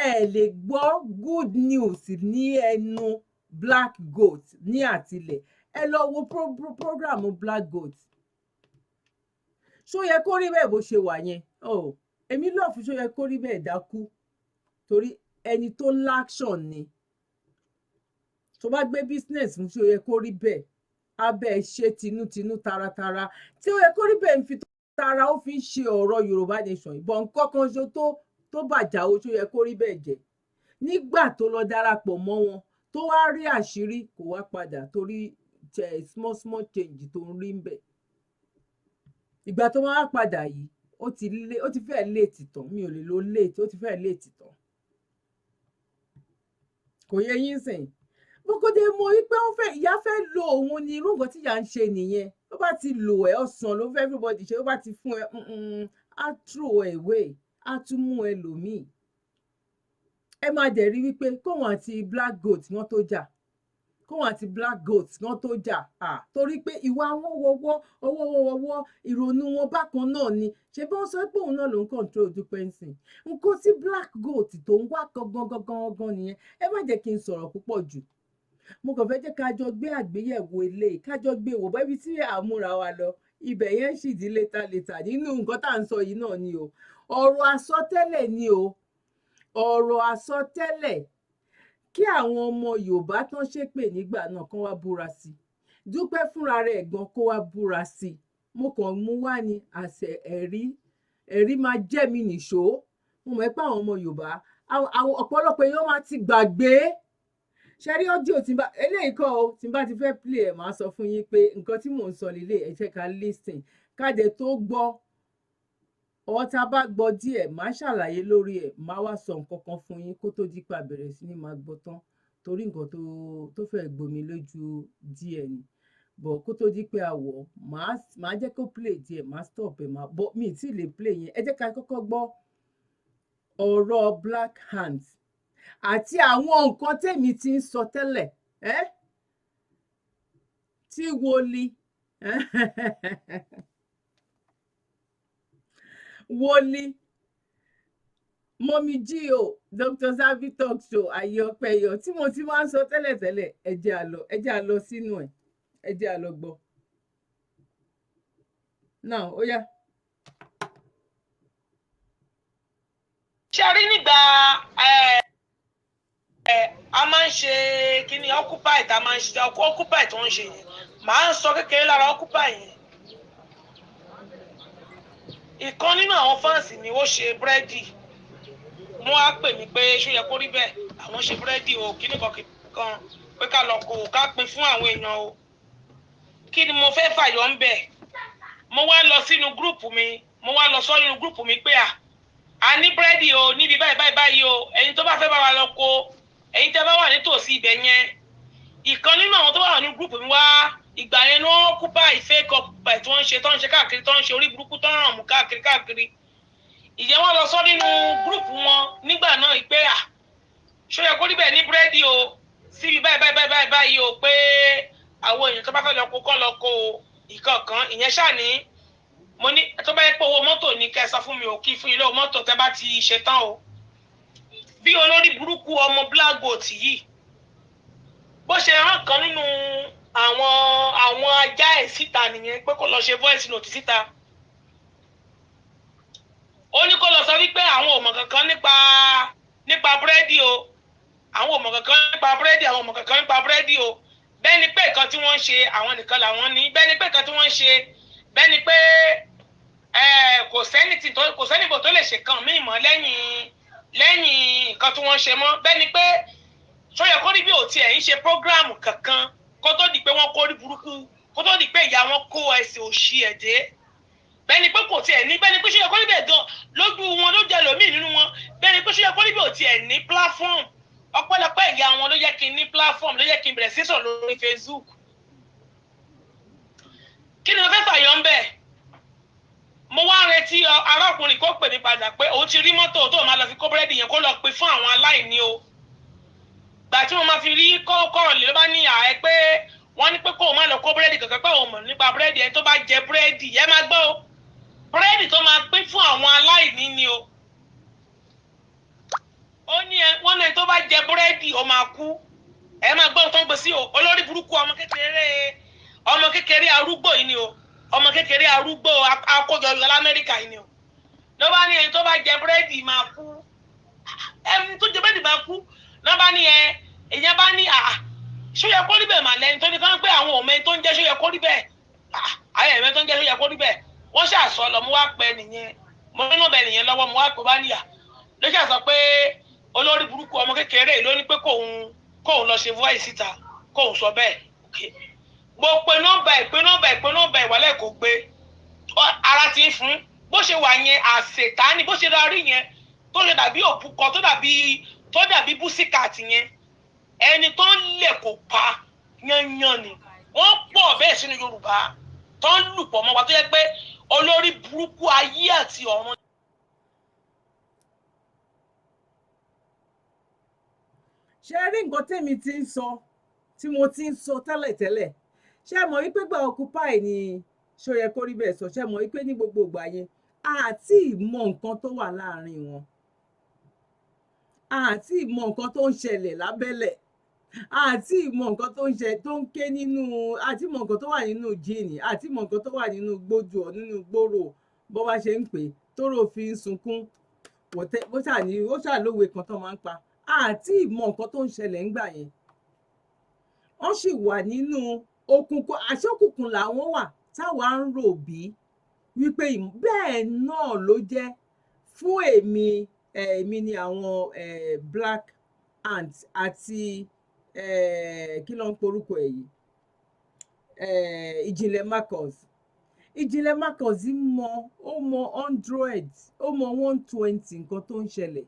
Ẹ lè gbọ́ good news ní ẹnu Black Goat ní àtilẹ̀. Ẹ lọ wo program Black Goat. Ṣó yẹ kó rí bẹ́ẹ̀ bó ṣe wà yẹn? Èmi lọ́ọ̀fù ṣó yẹ kó rí bẹ́ẹ̀ dákú, torí ẹni tó láction ni. Tó bá gbé business fún ṣó yẹ kó rí bẹ́ẹ̀, abẹ́ ṣe tinútinú taratara, tí ó yẹ kó rí bẹ́ẹ̀ ń fi tara ó fi ń ṣe ọ̀rọ̀ Yorùbá nation ìbọn nǹkan kan ṣo tó bàjá o, ṣó yẹ kó rí bẹ́ẹ̀ jẹ́. Nígbà tó lọ darapọ̀ mọ́ wọn tó wá rí àṣírí kò wá padà, torí small change tó ń rí ń bẹ̀. Ìgbà tó máa padà yìí ó ti fẹ́ léètì tán, mi ò lè lo léètì, ó ti fẹ́ léètì tán. Kò yẹ yín sìn. Bókòdé mọ̀ wípé ìyá fẹ́ lo òun ni, irú nǹkan tí ìyá ń ṣe nìyẹn. Ó bá ti lò ẹ́ ọ̀sán ló fẹ́ everybody ṣe, ó bá ti fún ẹ á throw ẹ away, á tún mú ẹ lòmíì. Ẹ máa dẹ̀ rí wípé kóun àti Black Goat wọ́n tó jà, torí pé ìwà wọn ọwọ́ ìrònú wọn bákan náà ni. Ṣé bí wọ́n sọ pé òun náà ló ń control Dúpẹ́ ń sìn? Nǹkan tí Black Goat tó ń wá gangan nìyẹn. Ẹ má jẹ́ kí n sọ̀rọ̀ púpọ̀ jù. Mo kàn fẹ́ jẹ́ ká jọ gbé àgbéyẹ̀wò eléyìí, ká jọ gbé wò bẹ́bí tí àmúra wa lọ. Ibẹ̀ yẹn sì di létà nínú nǹkan tá à ń sọ yìí náà ni o. Ọ̀rọ̀ àsọtẹ́lẹ̀ ni o. Ọ̀rọ̀ àsọtẹ́lẹ̀ kí àwọn ọmọ Yorùbá tán ṣépè nígbà náà kán wá búra sí i. Dúpẹ́ fúnra rẹ̀ gan kó wá búra sí i. Mo kàn mú wá ní àṣẹ ẹ̀rí máa jẹ́ mi nìṣó. Mo mọ̀ pé àwọn ọmọ Yorùbá àwọn ọ̀pọ̀lọpọ̀ èèyàn máa ti gbàgbé. Ṣé rí ọ́díò eléyìí kọ́ o, tí n bá ti fẹ́ play ẹ̀ máa sọ fún yín pé nǹkan tí mò ń sọ lélẹ̀, ẹ jẹ́ ká listen ká dẹ̀ tó gbọ́. Tá a bá gbọ́ díẹ̀ máa ṣàlàyé lórí ẹ̀, máa wá sọ nǹkan kan fún yín kó tó di pa bẹ̀rẹ̀ sí ní máa gbọ́ tán, torí nǹkan tó fẹ́ gbomi lójú díẹ̀ ni. Bọ̀ kó tó di pé a wọ̀ máa jẹ́ kó play díẹ̀, máa stop ẹ̀ bọ́ mi tí lè play yẹn. Ẹ jẹ́ ká kọ́kọ́ gbọ́ ọ̀rọ̀ Black Ant. àti àwọn nǹkan tèmi ti ń sọ tẹ́lẹ̀ tí woli woli mọ́mí jí o Dr. Zabby talk show ayé ọpẹ́ yọ tí mo ti máa ń sọ tẹ́lẹ̀tẹ́lẹ̀ ẹ jẹ́ a lọ sínú ẹ̀ ẹ jẹ́ a lọ gbọ́ náà ó yá. ṣe rí nígbà a máa ń ṣe kíní occupy tá a máa ń ṣe occupy tó ń ṣe yẹn màá ń sọ kékeré lára occupy yẹn ìkan nínú àwọn fáǹsì ni ó ṣe búrẹ́dì wọ́n á pè mí pé ṣó yẹ kó rí bẹ́ẹ̀ àwọn ṣe búrẹ́dì o kíní kan pé ká lọ kó o ká pín fún àwọn èèyàn o kí ni mo fẹ́ fàyọ ń bẹ̀ mo wá lọ sínú gúrùpù mi mo wá lọ sọ nínú gúrùpù mi pé a ní búrẹ́dì o níbi báyìí o ẹ̀yin tó bá fẹ́ bá wa lọ kó ẹ̀yin tẹ́ bá wà nítòsí ibẹ̀ yẹn ìkan nínú àwọn tó wà ní gúrùpù mi wá ìgbà yẹn ni wọ́n occupy fake occupy tí wọ́n ń ṣe káàkiri tó ń ṣe orí burúkú tó ń ràn mú káàkiri ìyẹn wọ́n lọ sọ nínú gúrùpù wọn nígbà náà pé ṣó yẹ kó níbẹ̀ ní búrẹ́dì o síbi báyìí o pé àwọn èèyàn tó bá fẹ́ lọ kó kọ́ lọ kó ìkọ̀ọ̀kan ìyẹn ṣáà ní mo ní tó bá yẹ pé owó mọ́tò ní kẹ́ sọ fún mi ò kí fún ilé mọ́tò tẹ́ bá ti ṣe tán o bí olórí burúkú ọmọ black goat yìí bó ṣe rán kan nínú àwọn ajá ẹ̀ síta nìyẹn pé kó lọ ṣe voice note síta ó ní kó lọ sọ wípé àwọn ò mọ̀ kankan nípa búrẹ́dì o àwọn ò mọ̀ kankan nípa búrẹ́dì àwọn ò mọ̀ kankan nípa búrẹ́dì o bẹ́ẹ̀ ni pé nǹkan tí wọ́n ń ṣe àwọn nìkan làwọn ní bẹ́ẹ̀ ni pé nǹkan tí wọ́n ń ṣe bẹ́ẹ̀ ni pé kò sẹ́nìbò tó lè ṣe kan míì mọ́ lẹ́yìn nǹkan tí wọ́n ṣe mọ́ bẹ́ẹ̀ ni pé ṣóyẹ kó rí bí òtí ẹ̀ ń ṣe prógráàmù kankan kó tó di pé wọ́n kó rí burúkú kó tó di pé ìyá wọn kó ẹsẹ̀ òṣì ẹ̀ dé bẹ́ẹ̀ ni pé kò tiẹ̀ ní bẹ́ẹ̀ ni pé ṣóyẹ kó rí bẹ́ẹ̀ gan lójú wọn ló jẹ́ lòmíì nínú wọn bẹ́ẹ̀ ni pé ṣóyẹ kó rí bí òtí ẹ̀ ní platform ọpẹ́lọpẹ́ ìyá wọn ló yẹ kí n ní platform ló yẹ kí n bẹ̀rẹ̀ sí sọ̀rọ̀ lórí Facebook kí ni mo fẹ́ fàyọ ń bẹ̀ mo wá retí arákùnrin kó pè mí padà pé òun ti rí mọ́tò tó máa lọ fi kó búrẹ́dì yẹn kó lọ pín fún àwọn aláìní o gbà tí mo máa fi rí kọ́kọ́rọ̀ lè ló bá ní ààyè pé wọ́n ní pé kó o má lọ kó búrẹ́dì kankan pé òun mọ̀ nípa búrẹ́dì ẹni tó bá jẹ búrẹ́dì ẹ máa gbọ́ o búrẹ́dì tó máa pín fún àwọn aláìní ni o ó ní wọ́n ní tó bá jẹ búrẹ́dì ó máa kú ẹ máa gbọ́ tó ń gbé sí o olórí burúkú ọmọ kékeré arúgbó yìí ni o ọmọ kékeré arúgbó akójọ lamẹ́ríkà yìí ni o ló bá ní ẹni tó bá jẹ búrẹ́dì máa kú ẹni tó jẹ búrẹ́dì máa kú ló bá ní èèyàn bá ní ṣó yẹ kó rí bẹ́ẹ̀ mà lẹ́ni tó ní kán pé àwọn òmẹ tó ń jẹ́ ṣó yẹ kó rí bẹ́ẹ̀ ayé ẹ̀mẹ́ tó ń jẹ́ ṣó yẹ kó rí bẹ́ẹ̀ wọ́n ṣàṣọ lọ mo wá pẹ́ nìyẹn mo ní nọ́ọ̀bẹ nìyẹn lọ́wọ́ mo wá pẹ́ bá níyà ló ṣàṣọ pé olórí burúkú ọmọ kékeré ló ní pé kóun lọ ṣe voice síta kóun sọ bẹ́ẹ̀ mo pe nọ́mbà ìwálẹ̀ kò gbé ara ti ń fún bó ṣe wà yẹn àṣetánì bó ṣe darí yẹn tó ṣe dàbí òbúkọ tó dàbí búsíkàtì yẹn ẹni tó ń lè kó pa yanyan ni wọ́n pọ̀ bẹ́ẹ̀ sínú Yorùbá tó ń lùpọ̀ mọ́ wa tó yẹ pé olórí burúkú ayé àti ọ̀run. ṣe rí nǹkan tèmi ti ń sọ tí mo ti ń sọ tẹ́lẹ̀tẹ́lẹ̀ ṣé mọ̀ wípé gba occupy ni ṣó yẹ kó rí bẹ́ẹ̀ sọ ṣé mọ̀ wípé ní gbogbo ìgbà yẹn àti ìmọ̀ nǹkan tó wà láàrin wọn àti ìmọ̀ nǹkan tó ń ṣẹlẹ̀ lábẹ́lẹ̀ àti ìmọ̀ nǹkan tó ń ṣe tó ń ké nínú àti ìmọ̀ nǹkan tó wà nínú jíìnì àti ìmọ̀ nǹkan tó wà nínú gbójú ọ nínú gbòòrò bó bá ṣe ń pè tóró fi ń sunkún ó ṣàlówe kan tó máa ń pa àti ìmọ̀ nǹkan tó ń ṣẹlẹ̀ ńgbà yẹn wọ́n sì wà nínú òkùnkùn àṣọkùnkùn làwọn wà táwa ń rò bí wípé bẹ́ẹ̀ náà ló jẹ́ fún èmi ni àwọn black ant àti kí ló ń porúkọ ẹ̀ yìí ìjìnlẹ̀ Marcus ó mọ 100 ó mọ 120 nǹkan tó ń ṣẹlẹ̀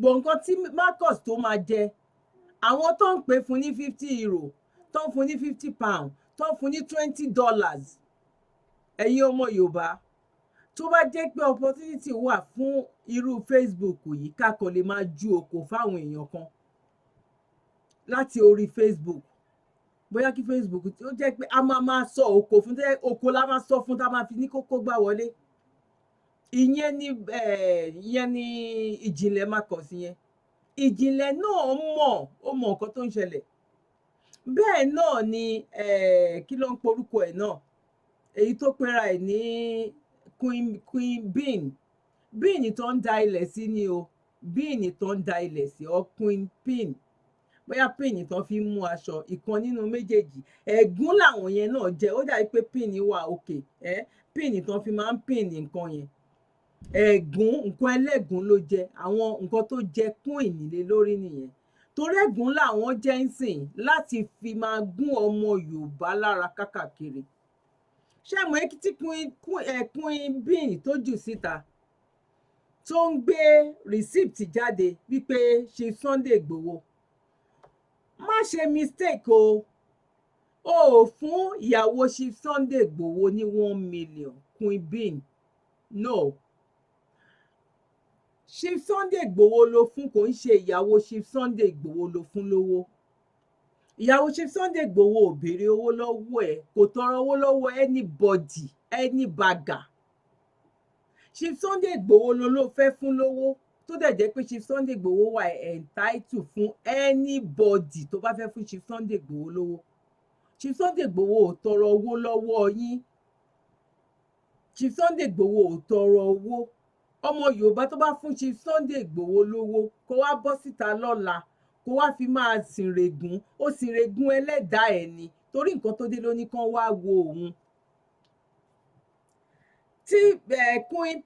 bọ̀ nǹkan tí Marcus tó máa jẹ àwọn tó ń pè fún ní €50 tó ń fún ní £50 tó ń fún ní $20 ẹ̀yin ọmọ Yorùbá tó bá jẹ́ pé opportunity wà fún irú Facebook yìí ká kàn lè máa ju òkò fáwọn èèyàn kan láti orí Facebook, bóyá kí Facebook ó jẹ́ pé a máa sọ òkò fún tẹ́ òkò la máa sọ fún tá a máa fi ní kókó gbà wọlé, ìyẹn ni ìjìnlẹ̀ máa kàn sí yẹn. Ìjìnlẹ̀ náà ó mọ nǹkan tó ń ṣẹlẹ̀. Bẹ́ẹ̀ náà ni kí ló ń porúkọ ẹ̀ náà, èyí tó pera ẹ̀ ní Queen Bean tó ń da ilẹ̀ sí ni o, Bean tó ń da ilẹ̀ sí ọ Queen Pin, bóyá pin tó fi ń mú aṣọ, ìkan nínú méjèèjì. Ẹ̀gún làwọn yẹn náà jẹ́, ó dàbí pé pin wà òkè, pin tó fi máa ń pin nǹkan yẹn. Ẹ̀gún, nǹkan ẹlẹ́gún ló jẹ, àwọn nǹkan tó jẹ queen nílé lórí nìyẹn. Torí ẹ̀gún làwọn jẹ́ ń sìn láti fi máa gún ọmọ Yorùbá lára kákàkiri. Ṣé mo tí Queen Bean tó jù síta tó ń gbé receipt jáde wípé ṣe Sunday Igboho, má ṣe mistake o ò fún ìyàwó ṣe Sunday Igboho ní 1 million. Queen Bean, no, ṣe Sunday Igboho ló fún, kò ń ṣe ìyàwó ṣe Sunday Igboho ló fún lówó. Ìyàwó ṣe Sunday Igboho ò béèrè owó lọ́wọ́ ẹ̀, kò tọrọ owó lọ́wọ́ anybody, any bagger. Ṣe Sunday Igboho ló fẹ́ fún lówó, tó dẹ̀ jẹ́ pé ṣe Sunday Igboho wà entitled fún anybody tó bá fẹ́ fún ṣe Sunday Igboho lówó. Ṣe Sunday Igboho ò tọrọ owó lọ́wọ́ yín. Ṣe Sunday Igboho ò tọrọ owó. Ọmọ Yorùbá tó bá fún ṣe Sunday Igboho lówó kó wá bọ́ síta lọ́la kó wá fi máa sìnrègún, ó sìnrègún ẹlẹ́dàá ẹ̀ ni, torí nǹkan tó dé ló ní kán wá wo òun. Tí Queen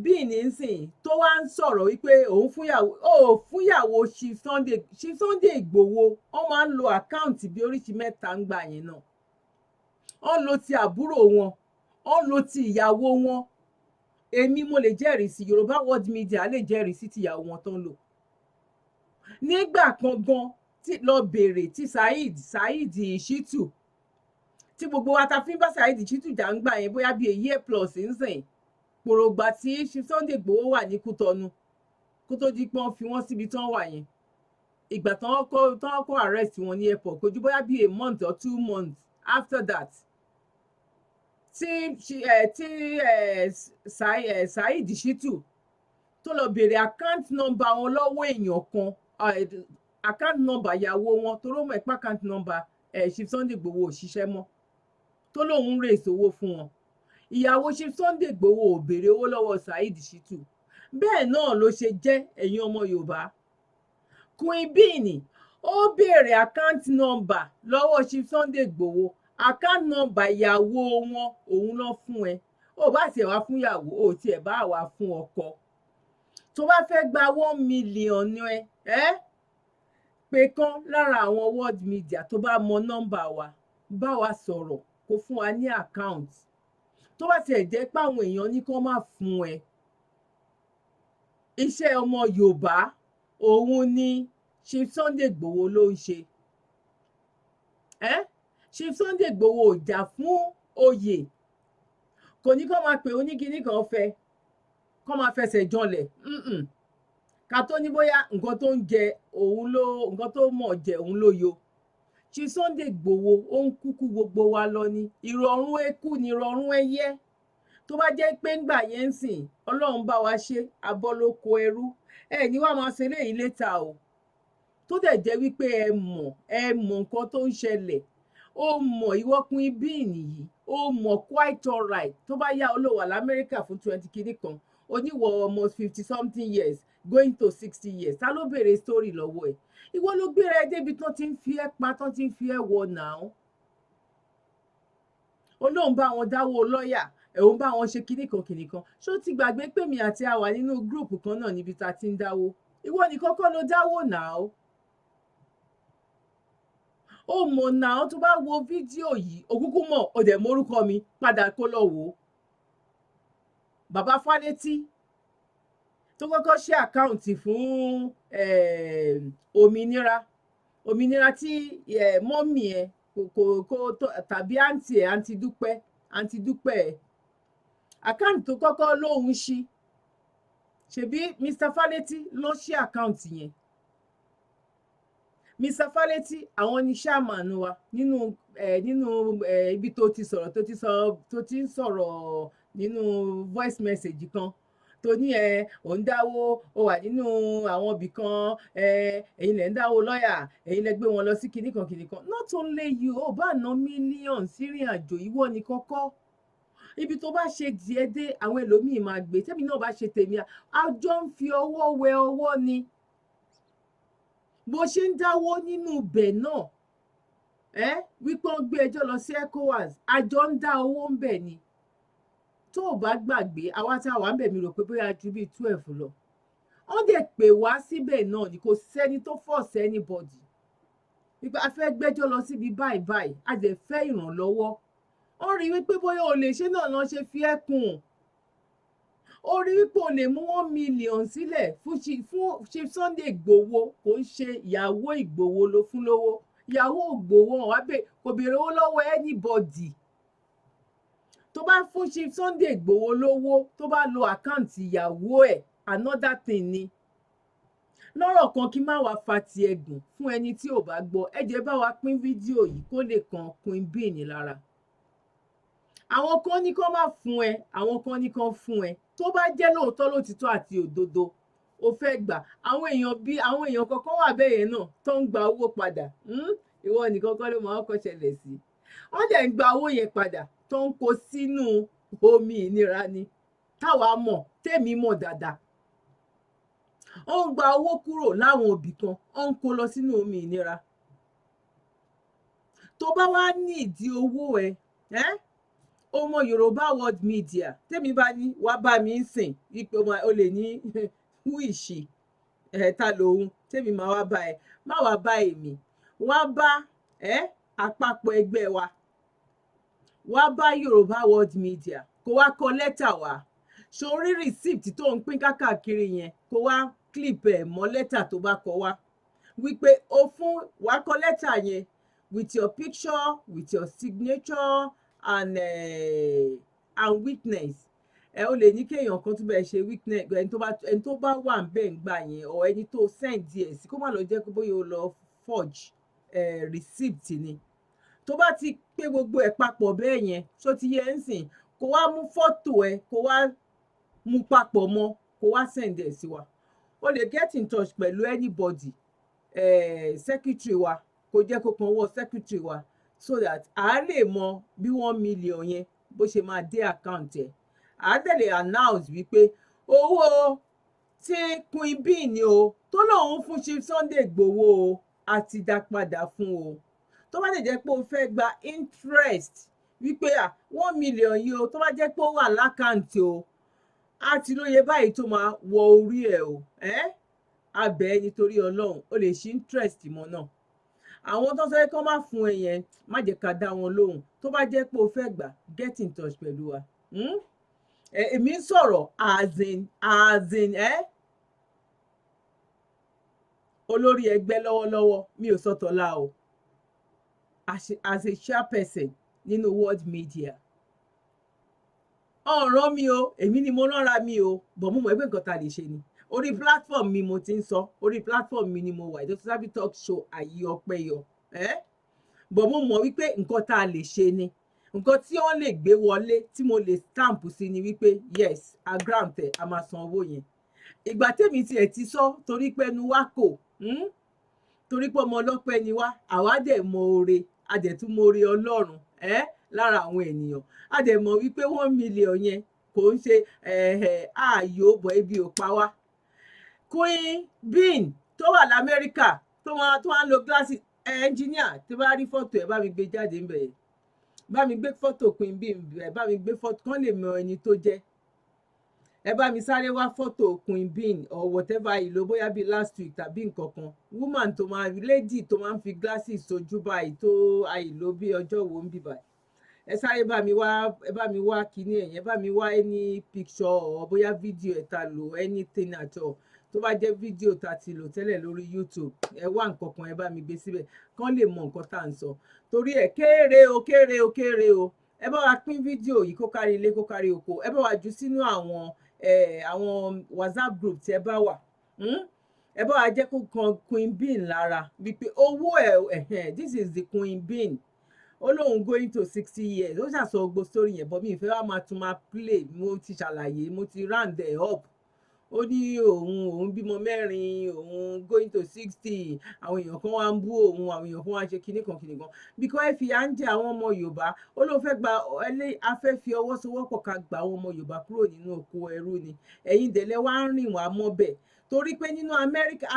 Bean ń sìn tó wá ń sọ̀rọ̀ wípé òun fúnyàwó ṣe Sunday Igboho, wọ́n máa ń lo àkáǹtì bí oríṣi mẹ́ta ń gbà yẹn náà. Wọ́n lo ti àbúrò wọn, wọ́n lo ti ìyàwó wọn. Èmi mo lè jẹ́rìí sí, Yorùbá World Media lè jẹ́rìí sí tìyàwó wọn tó ń lò. Nígbà kan gan tí lọ bèrè tí Saheed Shittu, tí gbogbo wa ta fi ń bá Saheed Shittu jà ń gbà yẹn bóyá bíi a year plus ń sìn, pòrògbà tí Sunday Igboho wà ní Kútọnu kó tó di pé wọ́n fi wọ́n síbi tán wà yẹn. Ìgbà tán kọ́ arrest wọn ní airport kò ju bóyá bíi a month or 2 months after that tí Saheed Shittu tó lọ bèrè account number wọn lọ́wọ́ èèyàn kan, account number ìyàwó wọn tó ló mọ̀ ẹ́pá account number Chief Sunday Igboho ò ṣiṣẹ́ mọ́, tó lóun raise owó fún wọn. Ìyàwó Chief Sunday Igboho ò bèrè owó lọ́wọ́ Saheed Shittu. Bẹ́ẹ̀ náà ló ṣe jẹ́ ẹ̀yin ọmọ Yorùbá. Queen Bean ó bèrè account number lọ́wọ́ Chief Sunday Igboho, account number ìyàwó wọn òun ló fún ẹ. Ó bá tiẹ̀ wá fún ìyàwó, ó tiẹ̀ bá wá fún ọkọ. Tó bá fẹ́ gba 1 million pé kán lára àwọn world media tó bá mọ nọ́mbà wa, bá wa sọ̀rọ̀ kó fún wa ní account. Tó bá tiẹ̀ jẹ́ pé àwọn èèyàn ní kán má fún ẹ. Iṣẹ́ ọmọ Yorùbá òun ni Chief Sunday Igboho ló ń ṣe. Chief Sunday Igboho ò jà fún oyè, kò ní kán máa pè oníkíní kan fẹ́, kán máa fẹsẹ̀ janlẹ̀. Ká tó ní bóyá nǹkan tó ń jẹ òun ló, nǹkan tó mọ̀ jẹ òun ló yo. Chief Sunday Igboho ó ń kúkú gbogbo wa lọ ni, ìrọ̀rùn eku ni ìrọ̀rùn ẹyẹ. Tó bá jẹ́ pé ńgbà yẹn ń sìn Ọlọ́run bá wa ṣe abọ́ ló kó ẹrú, ní wàá máa ṣe léyìí létà o. Tó dẹ̀ jẹ́ wípé ẹ mọ̀ nǹkan tó ń ṣẹlẹ̀, ó mọ̀ ìwọ Queen Bean yìí, ó mọ̀ quite alright. Tó bá yá olówó l'Amẹ́ríkà fún 20 kìíní kan, oníwọ̀ almost 50 something years going to 60 years, ta ló bèrè story lọ́wọ́ ẹ̀? Ìwọ ló gbéra ẹ débi tán ti ń fi ẹ́ pa, tán ti ń fi ẹ́ wọ náà. Olóhùn bá wọn dáwó lọ́ọ̀yà, òun bá wọn ṣe kinní kan. Ṣó ti gbàgbé pé mi àti àwa nínú gúrùpù kan náà níbi tá a ti ń dáwó? Ìwọ nìkan kọ́ ló dáwó náà. Ó mọ̀ náà, tó bá wo fídíò yìí òkúkú mọ̀, ó dẹ̀ mórúkọ mi, padà kó lọ wò ó. Bàbá Fálétí tó kọ́kọ́ ṣe àkáǹtì fún òmìnira tí mọ́mì ẹ̀ kò tàbí àǹtí Dupe àkáǹtì tó kọ́kọ́ lóhun ṣí ṣebí Mr. Faleti ló ṣí àkáǹtì yẹn. Mr. Faleti àwọn ni chairman wa nínú ibi tó ti ń sọ̀rọ̀ nínú voice message kan tó ní ò ń dáwó ó wà nínú àwọn ibì kan ẹ̀yin lẹ ń dáwó lọ́yà ẹ̀yin lẹ gbé wọn lọ sí kinní kan not only you ó bá ná mílíọ̀nù sírìn àjò ìwọ ni kọ́kọ́ ibi tó bá ṣe díẹ̀ dé àwọn ẹlòmíì máa gbé tẹ́mi náà bá ṣe tèmi àjọ ń fi ọwọ́ wẹ ọwọ́ ni bó ṣe ń dáwó nínú ibẹ̀ náà wípé wọ́n gbé ẹjọ́ lọ sí ECOWAS àjọ ń dá owó ń bẹ̀ ni tó o bá gbàgbé àwa tá a wà ń bẹ̀ mi rò pé bóyá ju bíi 12 lọ wọ́n dẹ̀ pè wá síbẹ̀ náà ni kò sẹ́ni tó force anybody wípé a fẹ́ gbẹ́jọ́ lọ síbi báyìí a dẹ̀ fẹ́ ìrànlọ́wọ́ wọ́n rí wípé bóyá o lè ṣe náà lọ́n ṣe fi ẹ̀kùn ó rí wípé o lè mú 1 million sílẹ̀ fún Chief Sunday Igboho kò ń ṣe ìyàwó Igboho ló fún lówó ìyàwó Igboho kò béèrè owó lọ́wọ́ anybody tó bá fún Chief Sunday Igboho lówó tó bá lo àkáǹtì ìyàwó ẹ̀ another thing ni lọ́rọ̀ kan kí má wàá fa ti ẹ̀gùn fún ẹni tí ò bá gbọ́ ẹ jẹ́ bá wa pín fídíò yìí kó lè kan Queen Bean lára àwọn kan ní kán má fún ẹ àwọn kan ní kán fún ẹ tó bá jẹ́ lóòótọ́ lótìtọ́ àti òdodo o fẹ́ gbà àwọn èèyàn kọ̀ọ̀kan wà bẹ́ẹ̀ yẹn náà tó ń gba owó padà ìwọ nìkan kọ́ ló máa kọ́ ṣẹlẹ̀ sí wọ́n dẹ̀ ń gba owó yẹn padà tó ń kó sínú omi ìnira ni táwa mọ̀ tèmi mọ̀ dáadáa ó ń gba owó kúrò láwọn òbí kan ó ń kó lọ sínú omi ìnira tó bá wá ní ìdí owó ẹ ọmọ Yorùbá World Media tèmi bá ní wàá bá mi ń sìn wípé o lè ní wíìsì ta lòun tèmi máa wá bá ẹ má wàá bá èmi wá bá àpapọ̀ ẹgbẹ́ wa wá bá Yorùbá World Media kó wá kọ lẹ́tà wá sórí receipt tó ń pín káàkiri yẹn kó wá clip ẹ̀ mọ́ lẹ́tà tó bá kọ wá wípé o fún wá kọ lẹ́tà yẹn with your picture with your signature and witness o lè ní kéèyàn kan tó bẹ̀rẹ̀ ṣe witness ẹni tó bá wà ń bẹ̀ ń gbà yẹn or ẹni tó send díẹ̀ sí kó má lọ jẹ́ pé bóyá o lọ forge receipt ni tó bá ti pé gbogbo ẹ̀ papọ̀ bẹ́ẹ̀ yẹn tó ti yẹ ń sìn kó wá mú fọ́tò ẹ kó wá mú papọ̀ mọ́ kó wá send ẹ̀ sí wa o lè get in touch pẹ̀lú anybody secretary wa kó jẹ́ kó kan wọ́ secretary wa so that a lè mọ bí 1 million yẹn bó ṣe máa dé account ẹ̀ a dẹ̀ lè announce wípé owó tí Queen Bean ni o tó lóun fún Chief Sunday Igboho o a ti dá padà fún o tó bá lè jẹ́ pé o fẹ́ gba interest wípé 1 million yìí o tó bá jẹ́ pé ó wà lákàǹtì o a ti lóye báyìí tó máa wọ orí ẹ̀ o abẹ́ nítorí Ọlọ́run o lè ṣí interest mọ́ náà àwọn tó sọ pé kán má fún ẹ yẹn má jẹ́ ká dá wọn lóhùn tó bá jẹ́ pé o fẹ́ gbà get in touch pẹ̀lú wa èmi ń sọ̀rọ̀ as in olórí ẹgbẹ́ lọ́wọ́lọ́wọ́ mi ò sọ tọ́lá o as a chairperson nínú World Media ọ̀ràn mi o èmi ni mo ránra mi o bọ̀ mo mọ̀ ẹgbẹ́ nǹkan tá a lè ṣe ni orí platform mi mo ti ń sọ orí platform mi ni mo wà ètò Sabi Talk Show Ayé Ọpẹ́ Yọ bọ̀ mo mọ̀ wípé nǹkan tá a lè ṣe ni nǹkan tí wọ́n lè gbé wọlé tí mo lè stamp sí ni wípé yes a grant ẹ̀ a máa san owó yẹn ìgbà tèmi tiẹ̀ ti sọ torí pé ẹnu wa kò torí pé ọmọ ọlọ́pẹ́ ni wá àwa dẹ̀ mọ oore a dẹ̀ tún mọ oore Ọlọ́run lára àwọn ènìyàn a dẹ̀ mọ̀ wípé 1 million yẹn kò ń ṣe ààyò bọ̀ ebi ò pa wá Queen Bean tó wà l'Amẹ́ríkà tó wá ń lo glasses engineer tí bá rí fọ́tò ẹ̀ bá mi gbé jáde ń bẹ̀ bá mi gbé fọ́tò Queen Bean bá mi gbé fọ́tò kán lè mọ ẹni tó jẹ́ ẹ bá mi sáré wá fọ́tò Queen Bean or whatever ìlò bóyá bíi last week tàbí nǹkan kan woman tó máa lady tó máa ń fi glasses sojú báyìí tó àìlò bí ọjọ́ wo ń bì báyìí ẹ sáré bá mi wá kíní ẹ̀yẹn bá mi wá any picture or bóyá fídíò ẹ̀ ta lò anything at all tó bá jẹ́ fídíò ta ti lò tẹ́lẹ̀ lórí YouTube ẹ wá nǹkan kan ẹ bá mi gbé síbẹ̀ kán lè mọ nǹkan tá à ń sọ torí ẹ̀ kéré o ẹ bá wa pín fídíò yìí kó kárí ilé kó kárí oko, ẹ bá wa jù sínú àwọn WhatsApp group tí ẹ bá wà. Ẹ bá wa jẹ́ kó kan Queen Bean lára wípé owó this is the Queen Bean. Ó lóun going to 60 years. Ó ṣàṣọ gbogbo story yẹn, but mi ìfẹ́ wa máa tún máa play. Mo ti ṣàlàyé, mo ti round it up. Ó ní òun bímọ 4, òun going to 60. Àwọn èèyàn kan wá ń bú òun, àwọn èèyàn kan wá ṣe kinní kan. Because ẹ fi à ń jẹ àwọn ọmọ Yorùbá. Ó ló fẹ́ gba a fẹ́ fi ọwọ́ sowọ́pọ̀ ká gba àwọn ọmọ Yorùbá kúrò nínú oko ẹrú ni. Ẹ̀yin dẹ̀lẹ́ wá ń rìn wá mọ́bẹ̀. Torí pé nínú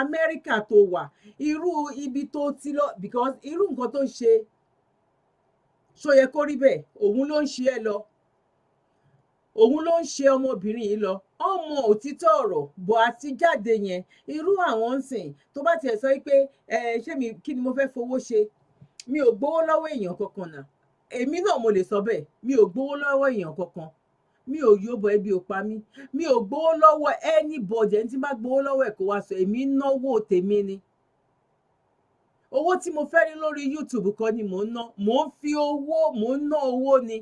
Amẹ́ríkà tó wà, irú ibi tó ti lọ, because irú nǹkan tó ṣe ṣó yẹ kó rí bẹ́ẹ̀, òun ló ń ṣe ẹ lọ, òun ló ń ṣe ọmọbìnrin yìí lọ. Ọmọ òtítọ́ ọ̀rọ̀ bọ̀ àti jáde yẹn, irú àwọn ń sìn tó bá tiẹ̀ sọ pé ṣé mi kí ni mo fẹ́ fowó ṣe, mi ò gbowó lọ́wọ́ èèyàn kankan náà. Èmi náà mo lè sọ bẹ́ẹ̀, mi ò gbowó lọ́wọ́ èèyàn kankan, mi ò yóbọ̀ ẹbí ò pa mí, mi ò gbowó lọ́wọ́ anybody. Ẹni tí bá gbowó lọ́wọ́ ẹ̀ kó wá sọ, èmi náwó tèmi ni. Owó tí mo fẹ́ rí lórí YouTube kọ́ ni mò ń ná, mò ń ná owó ni.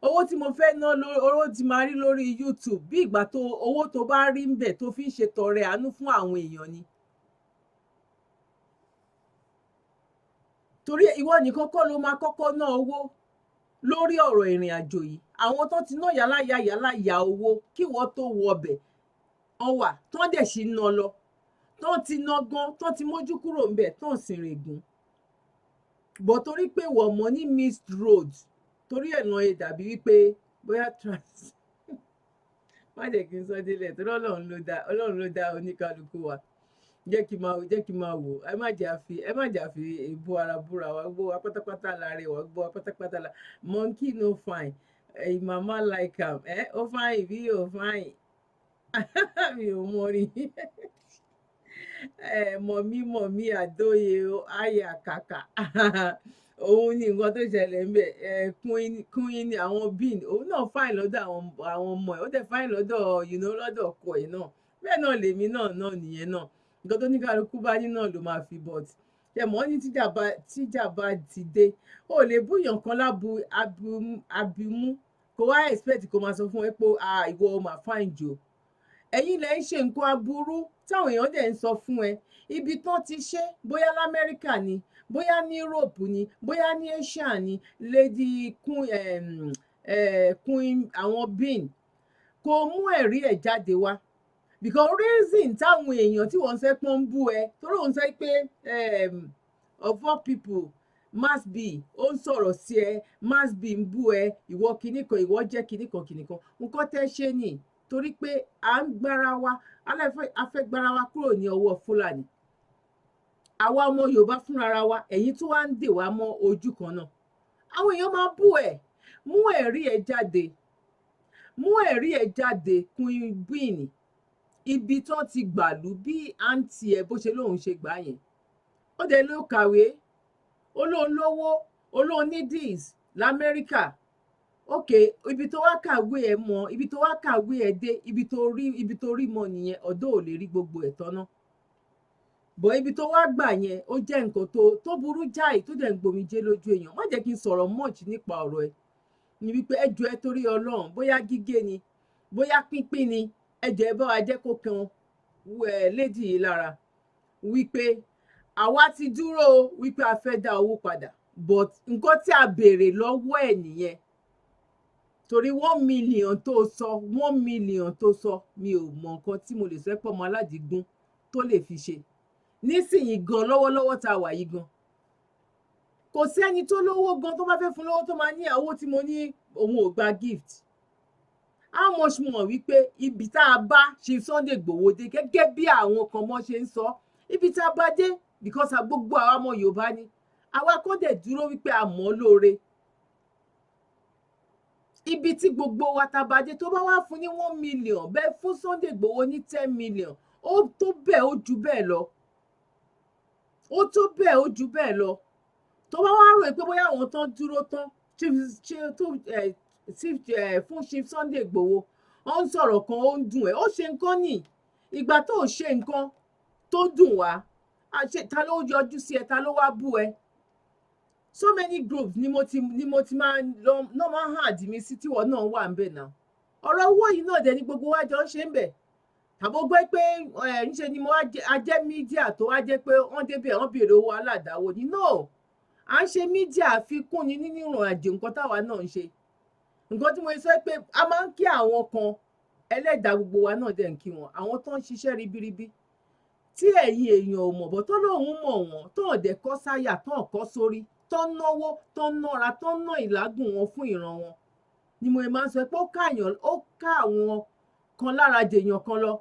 Owó tí mo fẹ́ ná owó tí máa rí lórí YouTube bí ìgbà tó owó tó bá rí ń bẹ̀ tó fi ń ṣe tọrẹ àánú fún àwọn èèyàn ni. Torí ìwọ nìkan kọ́ ló máa kọ́kọ́ ná owó lórí ọ̀rọ̀ ìrìn àjò yìí. Àwọn tó ti ná yàláyà owó kí wọ́n tó wọbẹ̀ ọwà tán dẹ̀ sì ná lọ, tán ti ná gan, tán ti mójú kúrò ń bẹ̀, tán sì rìn gùn. Bọ̀ torí pé wọ́n mọ̀ ní missed road, torí ẹ̀ náà ẹ dàbí wípé bóyá má jẹ́ kí n sọ délẹ̀ torí Ọlọ́run ló dá oníkálukú wa. Jẹ́ kí n máa wò, ẹ má jà fi èbú ara búra wa, gbogbo wa pátápátá láre wa, gbogbo wa pátápátá la monkey no fine, mama like am, ó fine bí ó fine. Mi ò mọ rí. Mọ̀mí àdóye àyà kàkà. Òun ni nǹkan tó ṣẹlẹ̀ ń bẹ̀. Queen ni àwọn Bean, òun náà fine lọ́dọ̀ àwọn ọmọ ẹ̀, ó dẹ̀ fine lọ́dọ̀ lọ́dọ̀ ọkọ ẹ̀ náà. Bẹ́ẹ̀ náà lèmi náà nìyẹn náà. Nǹkan tó ní kálukú bá ní náà ló máa fi but. Ṣé mọ̀ ní tíjà bá ti dé, ó lè búyàn kan abimú kó wá expect kó máa sọ fún ẹ pé ìwọ máa fine jù. Ẹ̀yin lẹ ń ṣe nǹkan aburú táwọn èèyàn dẹ̀ ń sọ fún ẹ. Ibi tán ti ṣe bóyá l'Amẹ́ríkà ni, bóyá ní Europe ni, bóyá ní Asia ni, Lady Queen àwọn Bean kò mú ẹ̀rí ẹ̀ jáde wá. Because reason táwọn èèyàn tí wọ́n ń sẹ́ pọ́n ń bú ẹ, torí òun sẹ́ pé of all people must be ó ń sọ̀rọ̀ sí ẹ, must be ń bú ẹ, ìwọ kìnnìkan, ìwọ jẹ́ kìnnìkan. Nǹkan tẹ́ ṣe ni torí pé à ń gbára wa, a fẹ́ gbára wa kúrò ní ọwọ́ Fúlàní. Àwa ọmọ Yorùbá fúnra wa, ẹ̀yin tí wàá ń dè wá mọ́ ojú kan náà. Àwọn èèyàn máa bú ẹ, mú ẹ̀rí ẹ jáde, Queen Bean. Ibi tán ti gbàlú bí àǹtí ẹ bó ṣe lóun ṣe gbà yẹn. Ó dẹ̀ ló kàwé, olóolówó, olóonídìs l'Amẹ́ríkà. Ibi tó wá kàwé ẹ mọ, ibi tó wá kàwé ẹ dé, ibi tó rí mọ nìyẹn, ọ̀dọ̀ ò lè rí gbogbo ẹ̀ tọ́nà. Bọ̀ ibi tó wá gbà yẹn ó jẹ́ nǹkan tó burú jáì tó dẹ̀ ń gbomijé lójú èèyàn. Má jẹ́ kí n sọ̀rọ̀ much nípa ọ̀rọ̀ ẹ. Ní wípé ẹ jọ̀ọ́ ẹ torí Ọlọ́run, bóyá gígé ni, bóyá pínpín ni, ẹ jọ̀ọ́ ẹ bá wa jẹ́ kó kan lady yìí lára. Wípé àwa ti dúró wípé a fẹ́ dá owó padà, but nǹkan tí a béèrè lọ́wọ́ ẹ̀ nìyẹn. Torí 1 million tó sọ, mi ò mọ nǹkan tí mo lè sọ pé ọmọ aládìgún tó lè fi ṣe. Nísìnyí gan, lọ́wọ́lọ́wọ́ tá a wà yìí gan, kò sí ẹni tó lówó gan tó bá fẹ́ fún lówó tó máa ní owó tí mo ní òun ò gba gift. How much mọ̀ wípé ibi tá a bá ṣe Sunday Igboho dé, gẹ́gẹ́ bí àwọn kan mọ́ ṣe ń sọ, ibi tá a bá dé because gbogbo àwa ọmọ Yorùbá ni, àwa kò dẹ̀ dúró wípé a mọ̀ lóore. Ibi tí gbogbo wa tá a bá dé, tó bá wá fún ní 1 million, bẹ́ẹ̀ fún Sunday Igboho ní 10 million, ó tó bẹ́ẹ̀, ó ju bẹ́ẹ̀ lọ. Tó bá wá rò pé bóyá àwọn tán dúró tán fún Chief Sunday Igboho, ó ń sọ̀rọ̀ kan, ó ń dùn ẹ́, ó ṣe nǹkan nì. Ìgbà tó ṣe nǹkan tó dùn wá, ta ló yọjú sí ẹ, ta ló wá bú ẹ? so many groups ni mo ti máa lọ náà máa ń hàn àdìmí sí tíwọ náà wà ń bẹ̀ náà ọ̀rọ̀ owó yìí náà dẹ̀ ni gbogbo wa jọ ń ṣe ń bẹ̀ àbó gbé pé ńṣe ni mo ajẹ́ mídíà tó wá jẹ́ pé wọ́n débẹ̀ wọ́n béèrè owó aládàáwò ni no à ń ṣe mídíà àfikún ni nínú ìrìn àjò nǹkan táwa náà ń ṣe nǹkan tí mo sọ pé a máa ń kí àwọn kan ẹlẹ́dàá gbogbo wa náà dẹ̀ ń kí wọn àwọn tó ń ṣiṣẹ́ ribiribi tí ẹ̀yin èèyàn ò mọ̀ bọ́ tó lóun mọ̀ wọ́n tó ọ̀dẹ̀ kọ́ sáyà tó ọ̀kọ́ sórí tó ń náwó tó ń nára tó ń ná ìlágùn wọn fún ìran wọn ni mo máa ń sọ pé ó ká àwọn kan lára dèèyàn kan lọ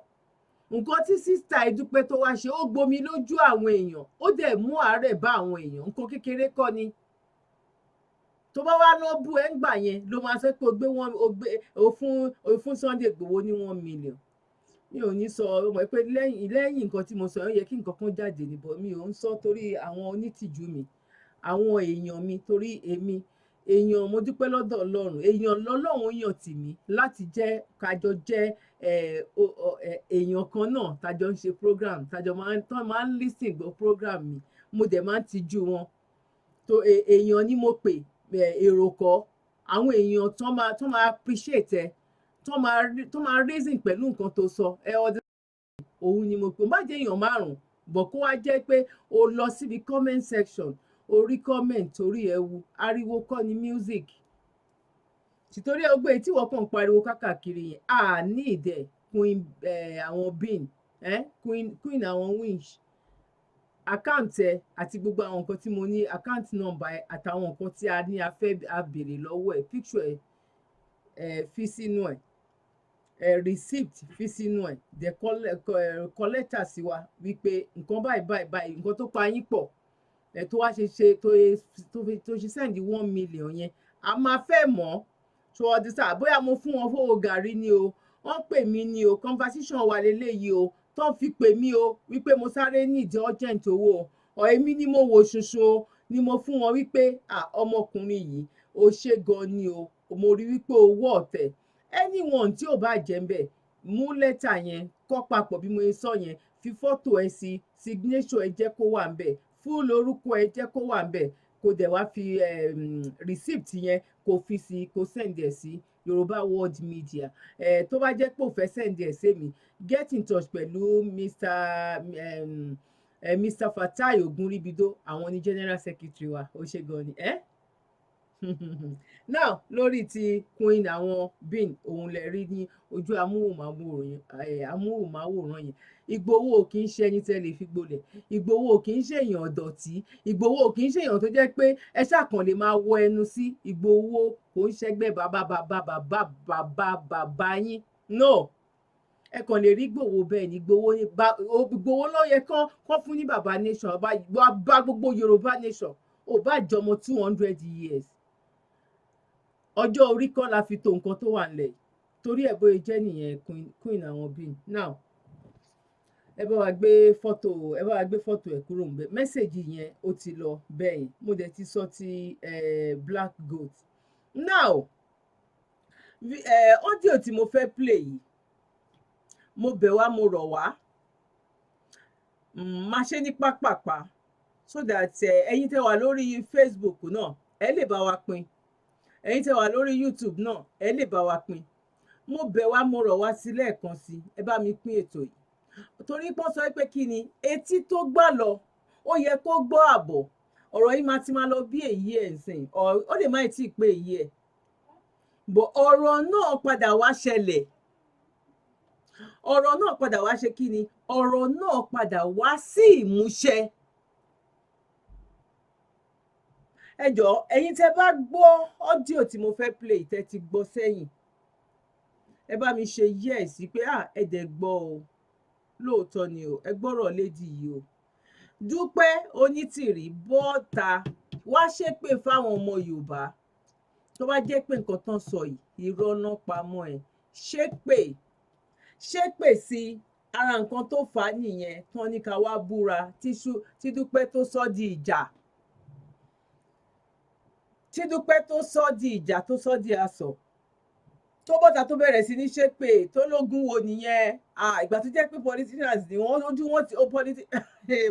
nǹkan tí sísítà Ìdúpẹ́ tó wá ṣe ó gbomi lójú àwọn èèyàn ó dẹ̀ mú àárẹ̀ bá àwọn èèyàn nǹkan kékeré kọ́ ni tó bá wá lọ bú ẹ ń gbà yẹn ló máa sọ pé ó fún Sunday Igboho ní 1 million mi ò ní sọ ọmọ pé lẹ́yìn nǹkan tí mo sọ ó yẹ kí nǹkan kan jáde níbọ̀ mi ò ń sọ torí àwọn onítìjú mi àwọn èèyàn mi torí èmi èèyàn mo dúpẹ́ lọ́dọ̀ Ọlọ́run èèyàn lọ́lọ́run yàn tì mí láti jẹ́ kájọ jẹ́ èèyàn kan náà tájọ ń ṣe program tájọ máa ń listen gbọ́ program mi mo dẹ̀ máa ń tijú wọn tó èèyàn ni mo pè èrò kọ́ àwọn èèyàn tó máa appreciate ẹ tó máa reason pẹ̀lú nǹkan tó sọ ọdún òun ni mo pè má jẹ́ èèyàn márùn-ún bọ̀ kó wá jẹ́ pé o lọ síbi comment section orí comment orí ẹwu ariwo kọ́ ni music tìtorí ọgbẹ́ tí wọ́n kàn ń pariwo kákàkiri yẹn a ní ìdẹ queen àwọn bean queen àwọn winch account ẹ àti gbogbo àwọn nǹkan tí mo ní account number ẹ àtàwọn nǹkan tí a ní a fẹ́ béèrè lọ́wọ́ ẹ picture ẹ fi sínú ẹ receipt fi sínú ẹ dẹ kọ́lẹ́tà sí wa wípé nǹkan báyìí nǹkan tó pa yín pọ̀ tó wá ṣe tó ṣe send 1 million yẹn a máa fẹ́ mọ̀ tó ọdún sáà bóyá mo fún wọn fowó gàrí ni o wọ́n pè mí ni o conversation wà lélẹ́yìí o tó fi pè mí o wípé mo sáré nídìí urgent owó ọ̀ èmi ni mo wò ṣoṣo ni mo fún wọn wípé ọmọkùnrin yìí ó ṣe gan ni o mo rí wípé owó ọ̀tẹ̀ anyone tí ò bá jẹ́ ń bẹ̀ mú lẹ́tà yẹn kọ́ papọ̀ bí mo sọ yẹn fi fọ́tò ẹ sí signature ẹ jẹ́ kó wà ń bẹ̀ fún lórúkọ ẹ jẹ́ kó wà ń bẹ̀ kó dẹ̀ wá fi receipt yẹn kó fi sí kó send ẹ̀ sí Yorùbá World Media tó bá jẹ́ pé ò fẹ́ send ẹ̀ sí mi get in touch pẹ̀lú Mr. Fatai Ogunribido àwọn ni general secretary wa ó ṣe gan ni now lórí ti queen àwọn bean òun lè rí ní ojú amóhùnmáwòrán yẹn Ìgbòho kì í ṣe ẹni tẹ́ lè fi gbolẹ̀ Ìgbòho kì í ṣe èèyàn ọ̀dọ̀tí Ìgbòho kì í ṣe èèyàn tó jẹ́ pé ẹ ṣàkàn lè máa wọ ẹnu sí Ìgbòho kò ń ṣẹgbẹ́ bàbá yín no ẹ kàn lè rí Ìgbòho bẹ́ẹ̀ ni Ìgbòho ló yẹ kán fún ní bàbá nation bá gbogbo Yorùbá nation ò bá jọmọ 200 years ọjọ́ orí kan la fi tó nǹkan tó wà nílẹ̀ torí ẹ̀ bóyá jẹ́ nìyẹn queen àwọn bean now ẹ bá wa gbé fọ́tò ẹ̀ kúrò ń bẹ̀ mẹ́sẹ̀gì yẹn ó ti lọ bẹ́ẹ̀ yẹn mo dẹ̀ ti sọ ti black goat now audio tí mo fẹ́ play yìí mo bẹ̀ wá mo rọ̀ wá máa ṣe ní pápápá so that ẹ̀yin tẹ́ wà lórí Facebook náà ẹ lè bá wa pín ẹ̀yin tẹ́ wà lórí YouTube náà ẹ lè bá wa pín mo bẹ̀ wá mo rọ̀ wá sí lẹ́ẹ̀kan sí ẹ bá mi pín ètò yìí torí pọ́n sọ pé kí ni etí tó gbà lọ ó yẹ kó gbọ́ àbọ̀ ọ̀rọ̀ yìí ti máa lọ bí èyí ẹ̀ ń sìn ó lè má tí ì pé èyí ẹ̀ bọ̀ ọ̀rọ̀ náà padà wá ṣẹlẹ̀ ọ̀rọ̀ náà padà wá ṣe kí ni ọ̀rọ̀ náà padà wá sí ìmúṣẹ. Ẹ jọ̀ọ́ ẹ̀yin tẹ́ bá gbọ́ ọ́díò tí mo fẹ́ play tẹ́ ti gbọ́ sẹ́yìn ẹ bá mi ṣe yes pé ẹ dẹ̀ gbọ́ o lóòótọ́ ni o ẹ gbọ́rọ̀ lédi yìí o Dúpẹ́ Onítìrí bọ́ta wá ṣépè fáwọn ọmọ Yorùbá tó bá jẹ́ pé nǹkan tán sọ yìí irọ́ náà pamọ́ ẹ̀ ṣépè sí ara nǹkan tó fà á nìyẹn tán ní ká wá búra tí Dúpẹ́ tó sọ di ìjà tó sọ di asọ̀ tó bọ́ta tó bẹ̀rẹ̀ sí ní ṣépè tó lógún wo nìyẹn ìgbà tó jẹ́ pé politicians ni wọ́n ojú wọn ti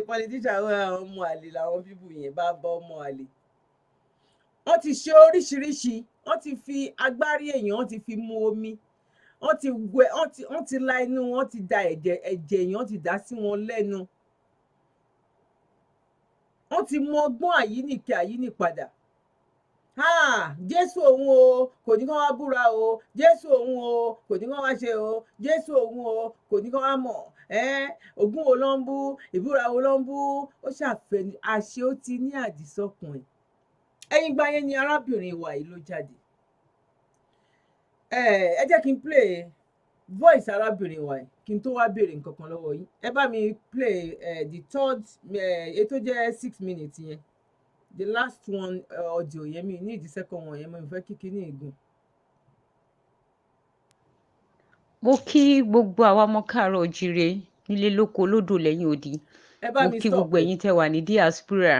politician ọmọ àlè làwọn bíbù yẹn bá bá ọmọ àlè wọ́n ti ṣe oríṣiríṣi, wọ́n ti fi agbárí èèyàn, wọ́n ti fi mu omi, wọ́n ti la inú, wọ́n ti da ẹ̀jẹ̀ èèyàn ti dà sí wọn lẹ́nu, wọ́n ti mú ọgbọ́n àyíníke àyínípadà. Jésù òun o kò ní kán wá búra o, Jésù òun o kò ní kán wá ṣe o, Jésù òun o kò ní kán wá mọ̀, ògún wo ló ń bú, ìbúra wo ló ń bú. Ó ṣàfẹ́ àṣé ó ti ní àdìsọ́kàn ẹ̀. Ẹ̀yìn ìgbà yẹn ni arábìnrin wa yìí ló jáde. Ẹ jẹ́ kí n play voice arábìnrin wa yìí kí n tó wá béèrè nǹkan kan lọ́wọ́ yín. Ẹ bá mi play the third ètò jẹ́ 6 minutes yẹn, the last one audio yẹn, mi ní ìdí second one yẹn, mo fẹ́ kíkí ní ìgùn. Mo kí gbogbo àwa ọmọ káàárọ̀ oòjíire nílé lóko lódò lẹ́yìn odi. Mo kí gbogbo ẹ̀yin tẹ́ wà ní diaspora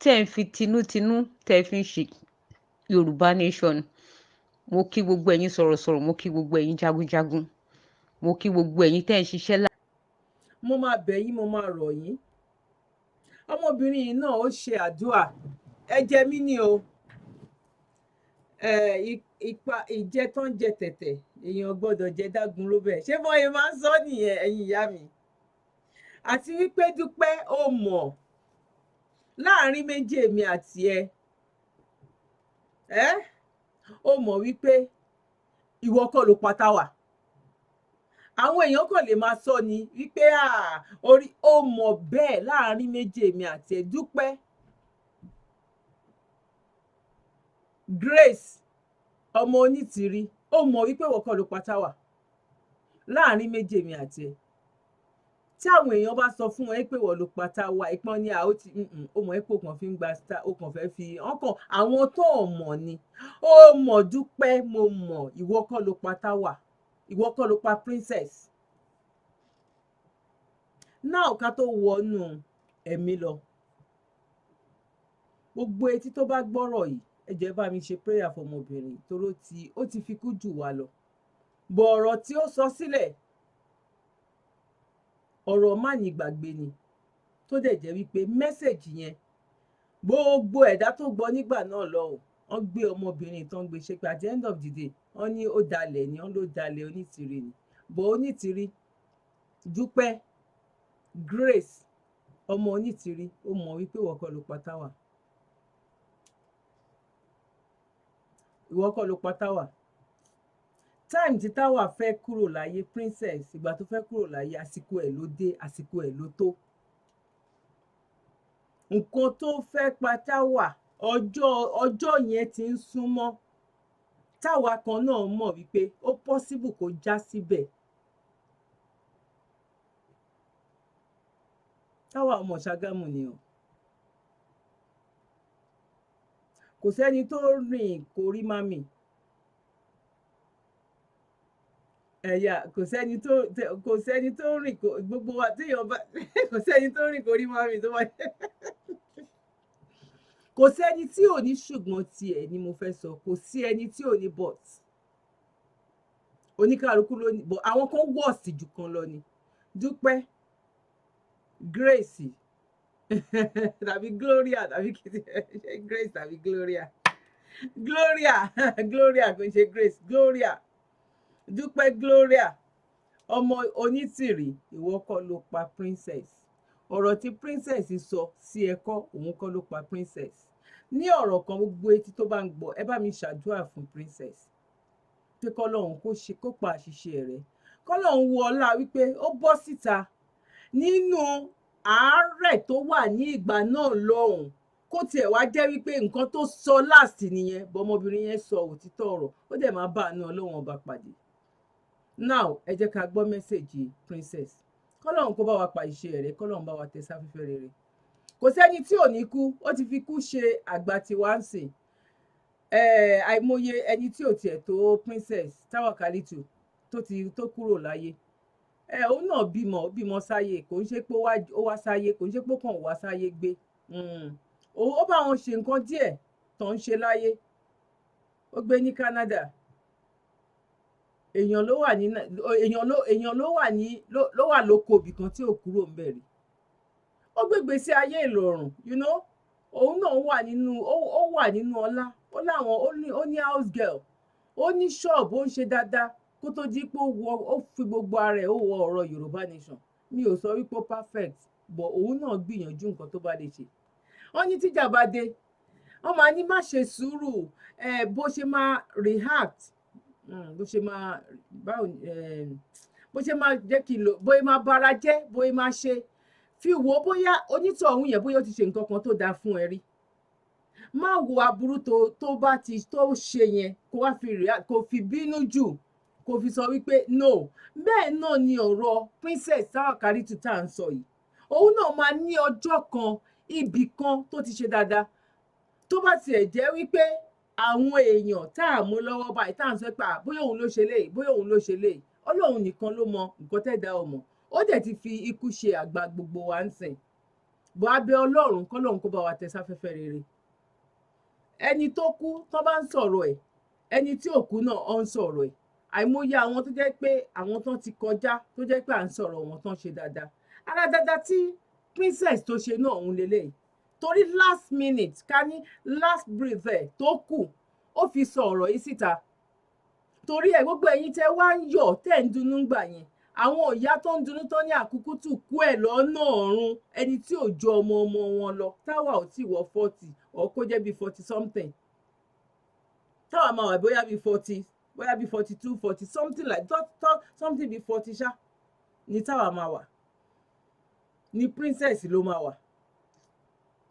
tẹ́ ń fi tinútinú tẹ́ fi ń ṣe Yorùbá nation. Mo kí gbogbo ẹ̀yin sọ̀rọ̀sọ̀rọ̀, mo kí gbogbo ẹ̀yin jagunjagun, mo kí gbogbo ẹ̀yin tẹ́ ń ṣiṣẹ́ lá. Mo máa bẹ̀ yín, mo máa rọ̀ yín. Ọmọbìnrin yìí náà ó ṣe àdúrà. Ẹ jẹ mí ní o. Ipa ìjẹ tó ń jẹ tẹ̀tẹ̀ èèyàn gbọ́dọ̀ jẹ dágun ló bẹ̀. Ṣé bọ́yẹ máa ń sọ nìyẹn, ẹ̀yin ìyá mi? Àti wípé Dúpẹ́ ó mọ̀ láàrin méjì èmi àti ẹ, ó mọ̀ wípé ìwọ kọ́ ló pa Táwà. Àwọn èèyàn kàn lè máa sọ ni wípé orí ó mọ̀ bẹ́ẹ̀ láàrin méjì èmi àti ẹ. Dúpẹ́, Grace ọmọ Onítìrí, ó mọ̀ wípé ìwọ kọ́ ló pa Táwà láàrin méjì èmi àti ẹ. Tí àwọn èèyàn bá sọ fún wọn pé ìwọ ló pa Táwà, ìpọ́n ní ó ti ó mọ̀ pé ó kàn fi ń gba star, ó kàn fẹ́ fi ọkàn àwọn tó mọ̀ ni. Ó mọ̀ Dúpẹ́, mo mọ̀ ìwọ kọ́ ló pa Táwà, ìwọ kọ́ ló pa princess. Náà ká tó wọnú ẹ̀mí lọ, gbogbo etí tó bá gbọ́rọ̀ yìí, ẹ jẹ́ bá mi ṣe prayer fọmọbìnrin torí ó ti fi kú jù wá lọ. Bọ̀ ọ̀rọ̀ tí ó sọ sílẹ̀, ọ̀rọ̀ má ní gbàgbé ni, tó dẹ̀ jẹ́ wípé mẹ́sẹ̀jì yẹn gbogbo ẹ̀dá tó gbọ́ nígbà náà lọ́hùn, wọ́n gbé ọmọbìnrin tán gbé ṣe pé at the end of the day wọ́n ní ó dalẹ̀ ni, wọ́n ló dalẹ̀ Onítìrí ni. Bọ̀ Onítìrí, Dúpẹ́, Grace ọmọ Onítìrí, ó mọ̀ wípé ìwọ kọ́ ló pa Táwà. Ìwọ kọ́ ló pa Táwà. Time tí Táwà fẹ́ kúrò láyé, princess, ìgbà tó fẹ́ kúrò láyé, àsìkò ẹ̀ ló dé, àsìkò ẹ̀ ló tó. Nǹkan tó fẹ́ pa Táwà, ọjọ́ yẹn ti ń súnmọ́. Táwà kan náà mọ̀ wípé ó possible kó já síbẹ̀. Táwà ọmọ Ṣàgámù ni o. Kò sẹ́ni tó rìn kó rí mami. Kò sẹ́ni tó rìn kó gbogbo wa téèyàn bá kò sẹ́ni tó rìn kó rí mami tó bá kò sẹ́ni tí ò ní ṣùgbọ́n tiẹ̀ ni mo fẹ́ sọ, kò sí ẹni tí ò ní but. Oníkàlùkù ló ní but, àwọn kan worst jù kan lọ ni. Dúpẹ́, Grace tàbí Gloria tàbí Grace tàbí Gloria kò ń ṣe Grace, Gloria. Dúpẹ́, Gloria ọmọ Onítìrí, ìwọ kọ́ ló pa princess. Ọ̀rọ̀ tí princess sọ sí ẹ̀kọ́, òun kọ́ ló pa princess. Ní ọ̀rọ̀ kan, gbogbo etí tó bá ń gbọ́, ẹ bá mi ṣàdúrà fún princess pé kọ́lọ́run kó pa àṣìṣe rẹ̀, kọ́lọ́run wo ọlá wípé ó bọ́ síta nínú àárẹ̀ tó wà ní ìgbà náà lọ́hùn, kó tiẹ̀ wá jẹ́ wípé nǹkan tó sọ last nìyẹn, bọ́mọbìnrin yẹn sọ òtítọ́ ọ̀rọ̀, ó dẹ̀ máa bá àánú Ọlọ́run ọba pàdé. Now ẹ jẹ́ ká gbọ́ mẹ́sẹ̀gì princess. Kọ́lọ́run kó bá wa pa ìṣe rẹ̀, kọ́lọ́run bá wa tẹ sáfẹ́fẹ́ rere. Kò sẹ́ni tí ò ní kú, ó ti fi kú ṣe àgbà tiwa ń sìn. Àìmọye ẹni tí ò tiẹ̀ tó princess Táwàkálítù tó kúrò láyé. Òun náà bímọ sáyé, kò ń ṣe pé ó wá sáyé, kò ń ṣe pé ó kàn wá sáyé gbé. Ó bá wọn ṣe nǹkan díẹ̀ tó ń ṣe láyé. Ó gbé ní Canada. Èèyàn ló wà lóko ibì kan tí ò kúrò ń bẹ̀ rí. Ó gbégbé sí ayé ìrọ̀rùn, òun náà wà nínú ọlá, ó ní house girl, ó ní ṣọ́ọ̀bù, ó ń ṣe dáadáa kó tó di pé ó fi gbogbo ara ẹ̀ ó wọ ọ̀rọ̀ Yorùbá nation. Mi ò sọ wípé ó perfect, but òun náà gbìyànjú nǹkan tó bá lè ṣe. wọ́n ní tíjà bá dé wọ́n máa ní má ṣe sùúrù, bó ṣe máa react, bó ṣe máa jẹ́ kí lò, bóyá máa bára jẹ́, bóyá máa ṣe fi wò ó bóyá onítọ̀hún yẹn bóyá ó ti ṣe nǹkan kan tó dáa fún ẹ rí. Má wo aburú tó ṣe yẹn kó wá fi react, kó fi bínú jù, kó fi sọ wípé no. Bẹ́ẹ̀ náà ni ọ̀rọ̀ Princess Táwàkálítù tá à ń sọ yìí. Òun náà máa ní ọjọ́ kan, ibì kan tó ti ṣe dáadáa, tó bá tiẹ̀ jẹ́ wípé àwọn èèyàn tá à mú lọ́wọ́ báyìí tá à ń sọ pé bóyá òun ló ṣe léyìí, bóyá òun ló ṣe léyìí, Ọlọ́run nìkan ló mọ nǹkan tẹ́dá ò mọ̀. Ó dẹ̀ ti fi ikú ṣe àgbà gbogbo wa ń sìn. Bọ́ abẹ́ Ọlọ́run kọ́lọ́run kó bá wa tẹ sáfẹ́fẹ́ rere. Ẹni tó kú tó bá ń sọ̀rọ̀ ẹ̀, ẹni tí ò kú náà ó ń sọ̀rọ̀ ẹ̀. Àìmọye àwọn tó jẹ́ pé àwọn tán ti kọjá, tó jẹ́ pé à ń sọ̀rọ̀ wọn tán ṣe dáadáa. Ara dáadáa tí Princess tó ṣe náà òun lélẹ́yìí. Torí last minute, ká ní last breath ẹ̀ tó kù, ó fi sọ ọ̀rọ̀ yìí síta. Torí ẹ̀ gbogbo ẹ̀yin tẹ́ wá ń yọ̀ tẹ́ ń dunnú gbà yẹn, àwọn ìyá tó ń dunnú tán ní àkúkú tù kú ẹ̀ lọ́nà ọ̀run, ẹni tí ò jọ ọmọ wọn lọ, táwa ò tí wọ 40 or kó jẹ́ bí 40 something, táwa máa wà bóyá bí 40, bóyá bí 42, 40 something like something bí 40 ṣá ni táwa máa wà, ni Princess ló máa wà.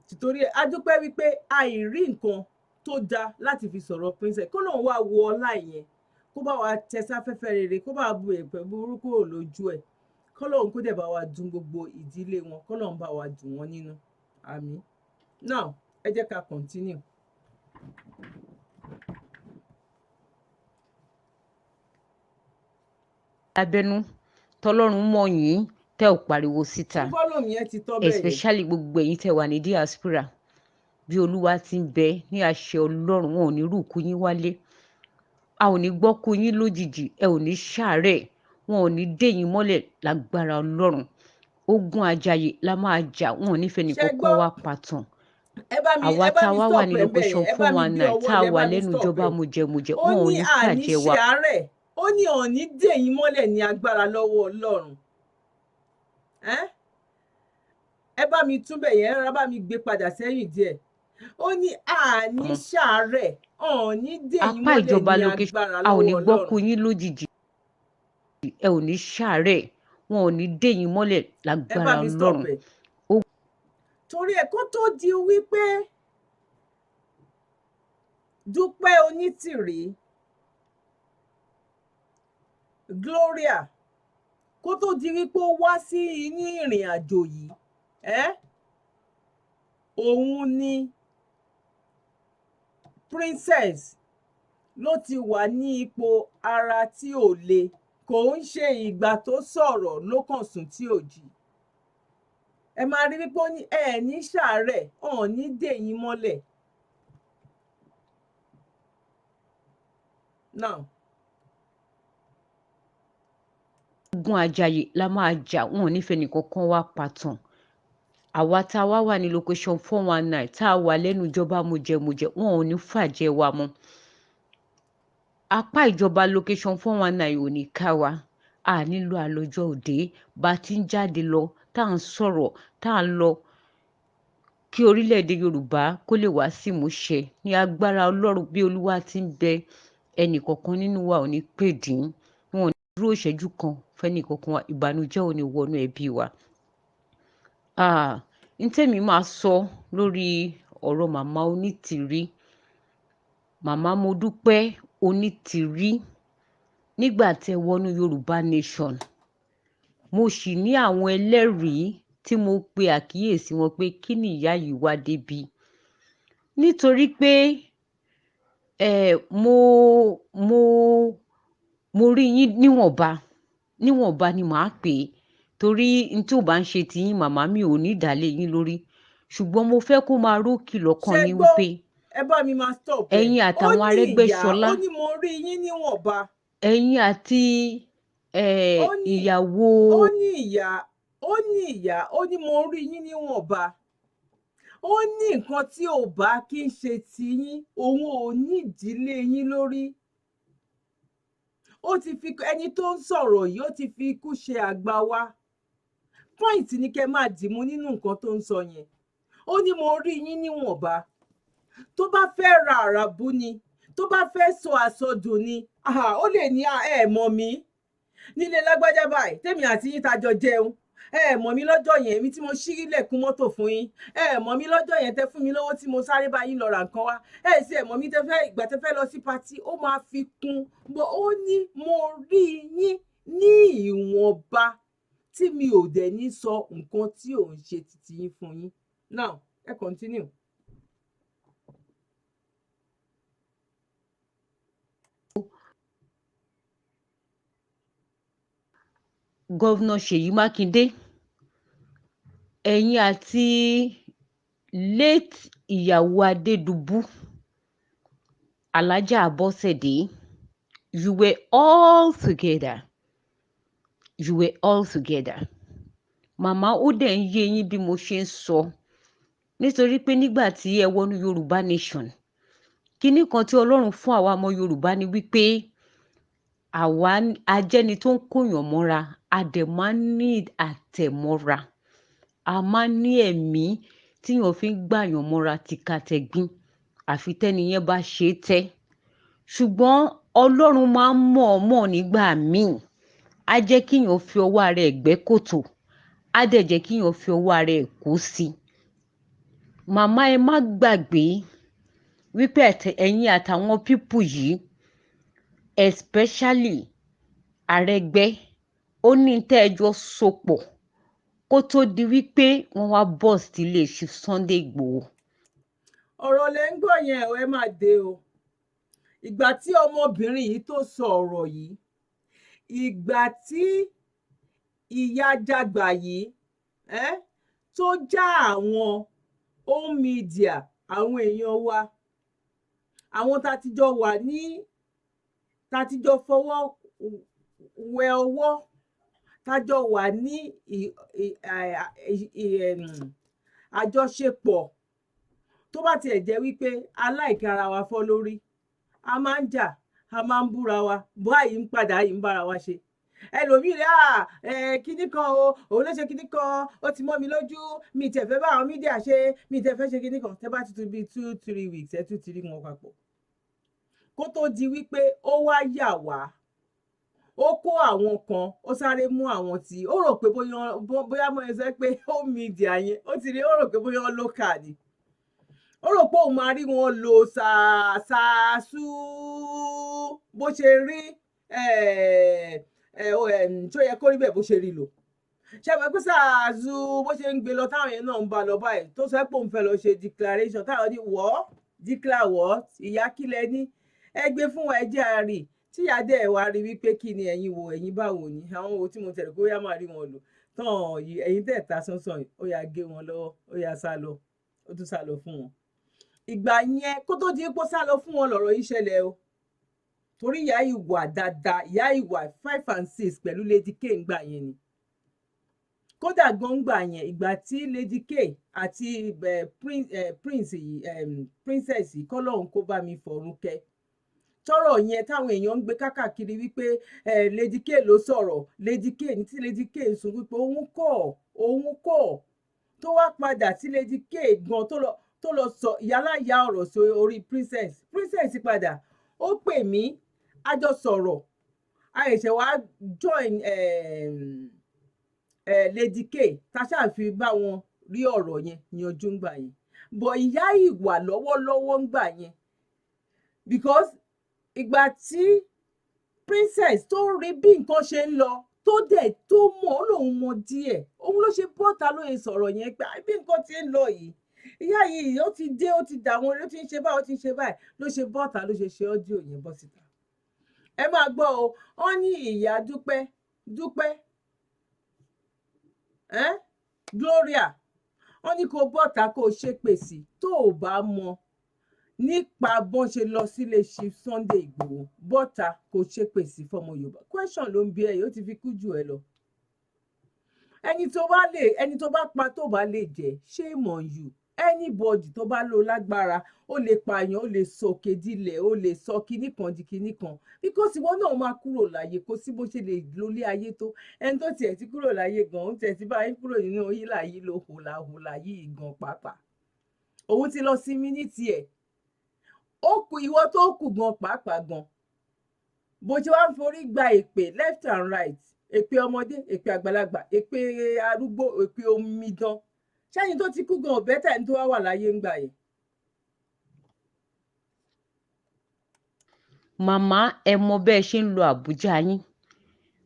Títorí ẹ̀ a dúpẹ́ wípé àìrí nǹkan tó dáa láti fi sọ̀rọ̀ Princess, kó lóun wá wo ọlá ìyẹn, kó bá wa tẹ sáfẹ́fẹ́ rere, kó bá bu èpè burúkú lójú ẹ̀, kó lóun kó dẹ̀ bá wa dùn gbogbo ìdílé wọn, kó lóun bá wa dùn wọ́n nínú. Àmín. Now ẹ jẹ́ ká continue. Abẹ́nú tọ́lọ́run mọ̀ yín tẹ́ ò pariwo síta, fọ́lọ́mù yẹn ti tọ́ bẹ́ẹ̀ yẹn. especially gbogbo ẹ̀yin tẹ́ wà ní diaspora. Bí Olúwa ti ń bẹ ní àṣẹ Ọlọ́run, wọn ò ní rúkú yín wálé, a ò ní gbọ́kú yín lójijì, ẹ ò ní ṣàárẹ̀, wọn ò ní dé yín mọ́lẹ̀ lágbára Ọlọ́run. Ogun àjàyè la máa jà, wọn ò ní fẹ́ nìkankan wá pàtàn. Àwa tá a wá wà ní location 419 tá a wà lẹ́nu ìjọba mujẹmujẹ, wọn ò ní fàjẹ́ wa. Ó ní ọ̀ní dè yín mọ́lẹ̀ ní agbára lọ́wọ́ Ọlọ́run. Ẹ bá mi túbẹ̀ yẹn, ẹ bá mi gbé padà sẹ́yìn díẹ̀. Ó ní àní ṣàárẹ̀, ọ̀ní dè yín mọ́lẹ̀ ní agbára lọ́wọ́ Ọlọ́run. A ò ní gbọ́kú yín lójijì, ẹ ò ní ṣàárẹ̀, wọn ò ní dè yín mọ́lẹ̀ lágbára Ọlọ́run. Torí ẹ̀ kó tó di wípé Dúpẹ́ Onítìrí, Gloria, kó tó di wípé ó wá sí inú ìrìn àjò yìí, òun ni Princess ló ti wà ní ipò ara tí ò le, kò ń ṣe ìgbà tó sọ̀rọ̀ ló kàn sùn tí ò jí. Ẹ máa rí wípé ó ní ẹ ní ṣàárẹ̀, ọ̀n ní dè yín mọ́lẹ̀. Now ogun àjàyè la máa jà, wọn ò ní fẹ́ nìkankan wá pàtàn. Àwa tá a wá wà ní location 419 tá a wà lẹ́nu ìjọba mujẹmujẹ, wọn ò ní fàjẹ́ wa mọ́. Apá ìjọba location 419 ò ní ká wa, a nílò àlọ́jọ́ òde, bá ti ń jáde lọ tá à ń sọ̀rọ̀ tá à ń lọ kí orílẹ̀-èdè Yorùbá kó lè wá sí ìmúṣẹ ní agbára Ọlọ́run. Bí Olúwa ti ń bẹ, ẹnì kọ̀ọ̀kan nínú wa ò ní pè dín, wọn ò ní dúró ìṣẹ́jú kan fẹ́ni kọ̀ọ̀kan wa, ìbànújẹ́ ò ní wọnú ẹbí wa. N tẹ́mi máa sọ lórí ọ̀rọ̀ màmá Onítìrí, màmá Modúpẹ́ Onítìrí, nígbà tẹ́ wọnú Yorùbá nation, mo sì ní àwọn ẹlẹ́rìí tí mo pe àkíyèsí wọn pé kí ni ìyá yìí wá débi. Nítorí pé mo rí yín níwọ̀nba ni màá pè é, torí n tí ò bá ń ṣe ti yín màmá mi ò ní ìdálé yín lórí, ṣùgbọ́n mo fẹ́ kó máa rókì lọ́kàn yín wípé ẹ bá mi máa stop ẹ̀yin àtàwọn Arẹ́gbẹ́ṣọlá, ó ní mo rí yín níwọ̀nba, ẹ̀yin àti ìyàwó, ó ní ìyá, ó ní mo rí yín níwọ̀nba. ó ní nǹkan tí ò bá kí ń ṣe tiyín òun ò ní ìdílé yín lórí. Ó ti fi ẹni tó ń sọ̀rọ̀ yìí ó ti fi ikú ṣe àgbà wa. Point ni kẹ́ máa dìmú nínú nǹkan tó ń sọ yẹn. Ó ní mo rí yín níwọ̀nba. Tó bá fẹ́ ra àràbù ni, tó bá fẹ́ sọ àsọdùn ni, ó lè ní ẹ mọ̀ mí nílé lágbájá báyìí tèmi àti yín tajọ jẹun. Ẹ mọ̀ mí lọ́jọ́ yẹn èmi tí mo ṣí ilẹ̀kùn mọ́tò fún yín. Ẹ mọ̀ mí lọ́jọ́ yẹn tẹ́ fún mi lówó tí mo sáré bá yín lọ ra nǹkan wá. Ẹ sì ẹ mọ̀ mí ìgbà tẹ́ fẹ́ lọ sí patí. Ó máa fi kún bó ó ní mo rí yín ní ìwọ̀nba tí mi ò dẹ̀ ní sọ nǹkan tí ò ń ṣe títí yín fún yín. Now ẹ continue. Gọ́vnà Ṣèyí Mákindé, ẹ̀yin àti late ìyàwó Adédùbú, Alájà Abọ́sẹ̀dé, you were all together. You were all together. Màmá ó dẹ̀ ń yé yín bí mo ṣe ń sọ. Nítorí pé nígbà tí ẹ wọnú Yorùbá Nation, kinní kan tí Ọlọ́run fún àwa ọmọ Yorùbá ni wípé àwa ajẹ́ni tó ń kóyàn mọ́ra, a dẹ̀ máa ń ní àtẹ̀mọ́ra. A máa ń ní ẹ̀mí tíyàn fi ń gbàyàn mọ́ra tìkatẹ̀gbin àfi tẹ́niyẹn bá ṣe é tẹ́. Ṣùgbọ́n Ọlọ́run máa ń mọ̀ọ́mọ̀ nígbà míì. Á jẹ́ kíyàn fi ọwọ́ ara ẹ̀ gbẹ́ kòtò. Á dẹ̀ jẹ́ kíyàn fi ọwọ́ ara ẹ̀ kó sí. Màmá ẹ má gbàgbé wípé ẹ̀yin àtàwọn pípù yìí, especially Arẹ́gbẹ́, ó ní tẹ́ ẹ jọ sopọ̀ kó tó di wípé wọ́n wá burst ilé Chief Sunday Igboho. Ọ̀rọ̀ lẹ ń gbọ́ yẹn ẹ máa dé o. Ìgbà tí ọmọbìnrin yìí tó sọ ọ̀rọ̀ yìí, ìgbà tí ìyá Jàgbà yìí tó já àwọn home media, àwọn èèyàn wa, àwọn tá ti jọ wà ní tá ti jọ fọwọ́ wẹ ọwọ́, tá jọ wà ní àjọṣepọ̀ tó bá tiẹ̀ jẹ́ wípé aláìka ara wa fọ́ lórí, a máa ń jà, a máa ń búra wa, báyìí ń padà yìí ń bára wa ṣe. Ẹlòmíì rẹ̀ kinní kan o, òun ló ṣe kinní kan, ó ti mọ́ mi lójú, mi tẹ̀ fẹ́ bá àwọn mídíà ṣe, mi tẹ̀ fẹ́ ṣe kinní kan. Tẹ́ bá ti tún bí 2-3 weeks ẹ tún ti rí wọn papọ̀. Kó tó di wípé ó wá yà wá, ó kó àwọn kan, ó sáré mú àwọn tí ó rò pé bóyá mo sọ pé home media yẹn, ó ti rí, ó rò pé bóyá local ni. Ó rò pé òun máa rí wọn lò ṣàṣù bó ṣe rí tó yẹ kó rí bẹ́ẹ̀ bó ṣe rí lò. Ṣé mo pé ṣàṣù bó ṣe ń gbé lọ táwọn yẹn náà ń bá lọ báyìí tó sọ pé òun fẹ́ lọ ṣe declaration táwọn ní declare what ìyá kílẹ̀ ní ẹ gbé fún wa ẹ jẹ́ àárí tí ìyá dẹ̀ wá rí wípé kí ni ẹ̀yin wo ẹ̀yin báwo ni àwọn wo tí mo tẹ̀lé kó yá máa rí wọn lò tán ẹ̀yin tẹ̀ ta sánsán ó yá gé wọn lọ́wọ́ ó yá sá lọ ó tún sá lọ fún wọn. Ìgbà yẹn kó tó di pé ó sá lọ fún wọn lọ̀rọ̀ yìí ṣẹlẹ̀ o, torí ìyá ìwà dáadáa, ìyá ìwà 5 and 6 pẹ̀lú Lady K ńgbà yẹn ni. Kódà gan gbà yẹn ìgbà tí Lady K àti princess yìí kọ́lọ́hún kó bá mi fọ̀run kẹ́, tọ́rọ̀ yẹn táwọn èèyàn ń gbé kákàkiri wípé Lady K ló sọ̀rọ̀, Lady K ní tí Lady K sọ wípé òun kọ́ tó wá padà tí Lady K gan tó lọ sọ ìyáláyà ọ̀rọ̀ sí orí princess padà ó pè mí a jọ sọ̀rọ̀ a ṣẹ̀ṣẹ̀ wá join Lady K tá ṣáà fi bá wọn rí ọ̀rọ̀ yẹn yanjú ńgbà yẹn. Bọ̀ ìyá ìwà lọ́wọ́lọ́wọ́ ńgbà yẹn because ìgbà tí princess tó rí bí nǹkan ṣe ń lọ tó dẹ̀ tó mọ̀ ó lòun mọ̀ díẹ̀ òun ló ṣe bọ́ta lóye sọ̀rọ̀ yẹn pé bí nǹkan ti ń lọ yìí ìyá yìí ó ti dé ó ti dà wọn ló ti ń ṣe báyìí ó ti ń ṣe báyìí ló ṣe bọ́ta ló ṣe ọ́díò yẹn bọ́ síta. Ẹ máa gbọ́ o wọ́n ní ìyá dúpẹ́ Gloria wọ́n ní kó bọ́ta kó ṣépè sí tó ò bá mọ nípa bọ́n ṣe lọ sílé Chief Sunday Igboho bọ́ta kò ṣépè sí fọmọ Yorùbá. Question ló ń bí ẹ yìí ó ti fi kú jù ẹ lọ. Ẹni tó bá pa tó bá lè jẹ shame on you anybody tó bá lò lágbára ó lè pààyàn, ó lè sọ̀kè dilẹ̀, ó lè sọ kinní kan di kinní kan, because ìwọ náà máa kúrò láyé, kó sí bó ṣe lè lólé ayé tó. Ẹni tó tiẹ̀ ti kúrò láyé gan, ó tiẹ̀ ti bá yín kúrò nínú hílàhílo hòlàhòlà yìí gan pàápàá, òun ti lọ sinmi ní tiẹ̀. Ó kù ìwọ tó kù gan pàápàá gan, bó ṣe wá ń forí gba èpè left and right, èpè ọmọdé, èpè àgbàlagbà, èpè arúgbó, èpè omidan, ṣẹ́yìn tó ti kú gan ò bẹ́tà ẹni tó wá wà láyé ń gbà yẹn. màmá ẹ mọ bẹ́ẹ̀ ṣe ń lo àbújá yín,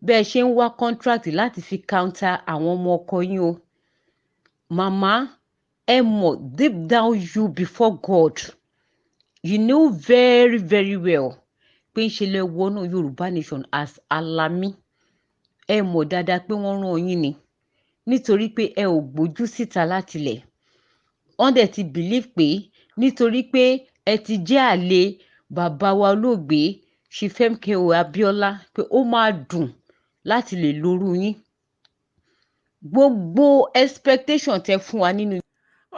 bẹ́ẹ̀ ṣe ń wá contract láti fi counter àwọn ọmọ ọkọ yín o. Màmá ẹ mọ̀ deep down you before God, you know very very well pé ń ṣe lè wọnú Yorùbá nation as alami. Ẹ mọ̀ dáadáa pé wọ́n rán yín ni, nítorí pé ẹ ò gbójú síta látilẹ̀. Wọ́n dẹ̀ ti believe pé nítorí pé ẹ ti jẹ́ àlè bàbá wa olóògbé Ṣifẹ́mkẹ́ Abíọ́lá pé ó máa dùn láti lè lórú yín. Gbogbo expectation tẹ fún wa nínú.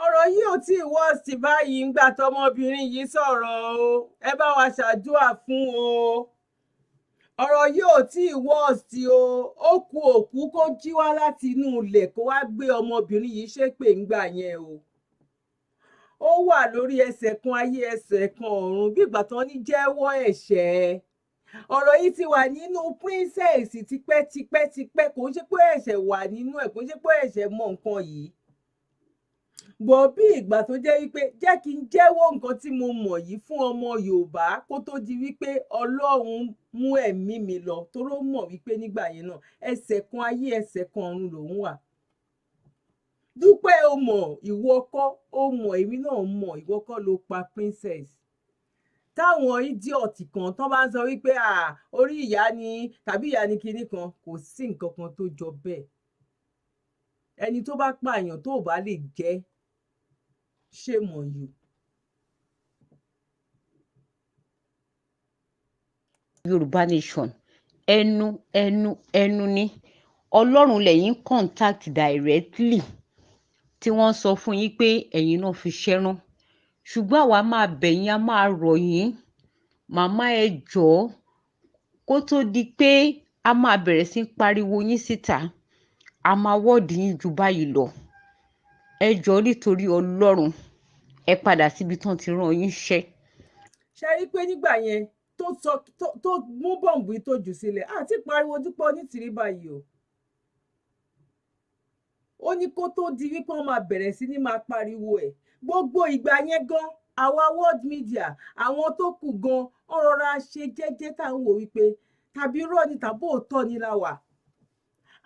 Ọ̀rọ̀ yìí ò tí ì wọ́ọ̀sì báyìí ńgbà tọmọbìnrin yìí sọ̀rọ̀ o, ẹ bá wa ṣàdúrà fún o. Ọ̀rọ̀ yìí ò tí ì wọ́ọ̀sì o, ó ku òkú kó jí wá láti inú ilẹ̀ kó wá gbé ọmọbìnrin yìí ṣépè ńgbà yẹn o. Ó wà lórí ẹsẹ̀ kan ayé ẹsẹ̀ kan ọ̀run, bí ìgbà tán ní jẹ́wọ́ ẹ̀ṣẹ̀. Ọ̀rọ̀ yìí ti wà nínú princess tipẹ́tipẹ́tipẹ́, kò ń ṣe pé ẹ̀ṣẹ̀ wà nínú ẹ̀, kò ń ṣe pé ẹ̀ṣẹ̀ mọ nǹkan yìí. Bọ̀ bí ìgbà tó jẹ́ wípé jẹ́ kí n jẹ́wọ́ nǹkan tí mo mọ̀ yìí fún ọmọ Yorùbá kó tó di wípé Ọlọ́run mú ẹ̀mí mi lọ, toró mọ̀ wípé nígbà yẹn náà ẹsẹ̀ kan ayé ẹsẹ̀ kan ọ̀run lòún wà. Dúpẹ́ o mọ̀, ìwọ kọ́, o mọ̀, èmi náà mọ̀, ìwọ kọ́ ló pa princess. Táwọn idiot kan tán bá ń sọ wípé orí ìyá ni tàbí ìyá ni kinní kan, kò sí nǹkan kan tó jọ bẹ́ẹ̀. Ẹni tó bá pààyàn tó bá lè jẹ́, shame on you. Yorùbá nation ẹnu ni Ọlọ́run lẹ́yìn contact directly tí wọ́n sọ fún yín pé ẹ̀yin náà fi ṣẹ́rán, ṣùgbọ́n àwa máa bẹ̀ yín, a máa rọ̀ yín, màmá ẹ jọ̀ọ́, kó tó di pé a máa bẹ̀rẹ̀ sí pariwo yín síta, a máa wọ́ọ̀dì yín ju báyìí lọ. Ẹ jọ̀ọ́ nítorí Ọlọ́run, ẹ padà síbi tán ti rán yín ṣẹ́. Ṣe rí pé nígbà yẹn tó mú bọ̀m̀bù tó jù sílẹ̀ àti pariwo Dúpẹ́ Onítìrí báyìí o. Ó ní kó tó di wípé wọ́n máa bẹ̀rẹ̀ sí ní máa pariwo ẹ̀. Gbogbo ìgbà yẹn gan, àwa world media, àwọn tó kù gan, wọ́n rọra ṣe jẹ́jẹ́ táwọn wò wípé tàbí irọ́ ni tàbí òótọ́ ni la wà.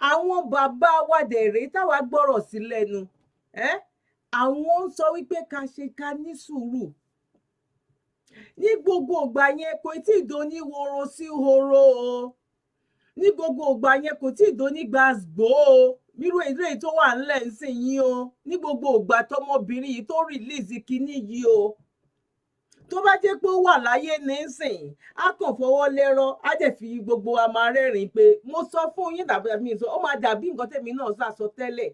Àwọn bàbá wa dẹ̀rẹ́ táwa gbọ́rọ̀ sí lẹ́nu, àwọn ń sọ wípé ká ní sùúrù. Ní gbogbo ìgbà yẹn kò tí ì dóní horo sí horo o. Ní gbogbo ìgbà yẹn kò tí ì dóní gbàgbó o. Mírú èdè tó wà ńlẹ̀ ń sìn yín o. Ní gbogbo ìgbà tọmọbìnrin yìí tó rìlíìsì kinní yìí o. Tó bá jẹ́ pé ó wà láyé nísìn, á kàn fọwọ́ lẹ́rọ̀, á dẹ̀ fi gbogbo wa máa rẹ́rìn-ín pé mo sọ fún yín tàbí mi sọ, ó máa dàbí nǹkan tèmi náà sọ tẹ́lẹ̀.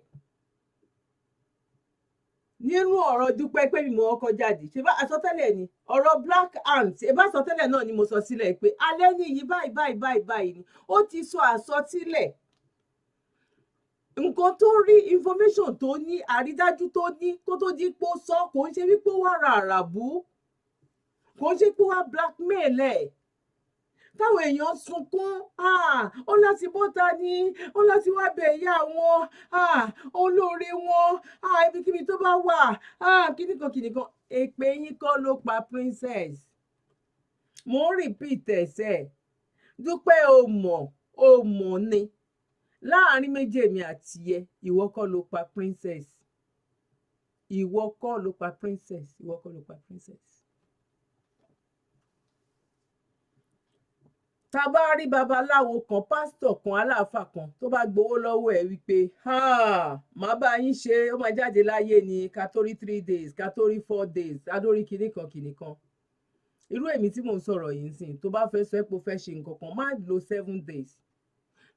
Nínú ọ̀rọ̀ Dúpẹ́ pé mi mọ̀ ọkọ̀ jáde, ṣe bá àsọtẹ́lẹ̀ ni ọ̀rọ̀ black ant, ṣe bá àsọtẹ́lẹ̀ náà ni mo sọ sílẹ̀ pé alẹ́ ní yìí báyìí ni ó ti sọ àsọtílẹ̀. Nǹkan tó rí, information tó ní, àrídájú tó ní kó tó di pé ó sọ, kò ń ṣe wípé ó wà ràràbù, kò ń ṣe pé ó wà blackmail ẹ̀. Táwọn èèyàn sunkún, ó láti bọ́ta ni, ó láti wá bẹ̀ ìyá wọn, olóore wọn, ibikíbi tó bá wà, kìnìkan. Èpè yín kọ́ ló pa princess. Mo ń repeat ẹ̀sẹ̀. Dúpẹ́ o mọ̀ ni. Láàárín méjì èmi àti ẹ, ìwọ kọ́ ló pa princess. Ìwọ kọ́ ló pa princess. Ìwọ kọ́ ló pa princess. Tá bá rí babaláwo kan, pásítọ̀ kan, aláàfáà kan tó bá gbowó lọ́wọ́ ẹ̀ wípé màá bá yín ṣe, ó máa jáde láyé ni ká tó rí 3 days, ká tó rí 4 days, ká tó rí kìnìkan. Irú èmi tí mò ń sọ̀rọ̀ yìí sìn, tó bá fẹ́ sọ pé ó fẹ́ ṣe nǹkan kan, má lo 7 days.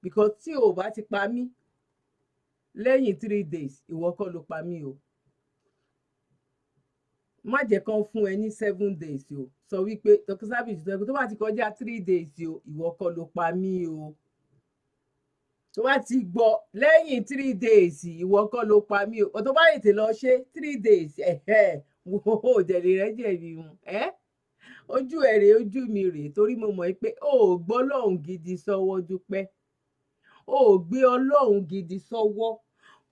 Because tí o bá ti pa mí lẹ́yìn 3 days, ìwọ kọ́ ló pa mí o. má jẹ́ kán fún ẹ ní 7 days o sọ wípé Dr. Savage sọ pé tó bá ti kọjá 3 days o ìwọ kọ́ ló pa mí o tó bá ti gbọ́ lẹ́yìn 3 days ìwọ kọ́ ló pa mí o tó bá tètè lọ ṣe 3 days wo òdẹ̀lẹ̀ rẹ jẹ̀bi wọn ojú ẹ̀ rèé ojú mi rèé torí mo mọ̀ pé o ò gbọ́ Ọlọ́run gidi sọ́wọ́ Dúpẹ́ o ò gbé Ọlọ́run gidi sọ́wọ́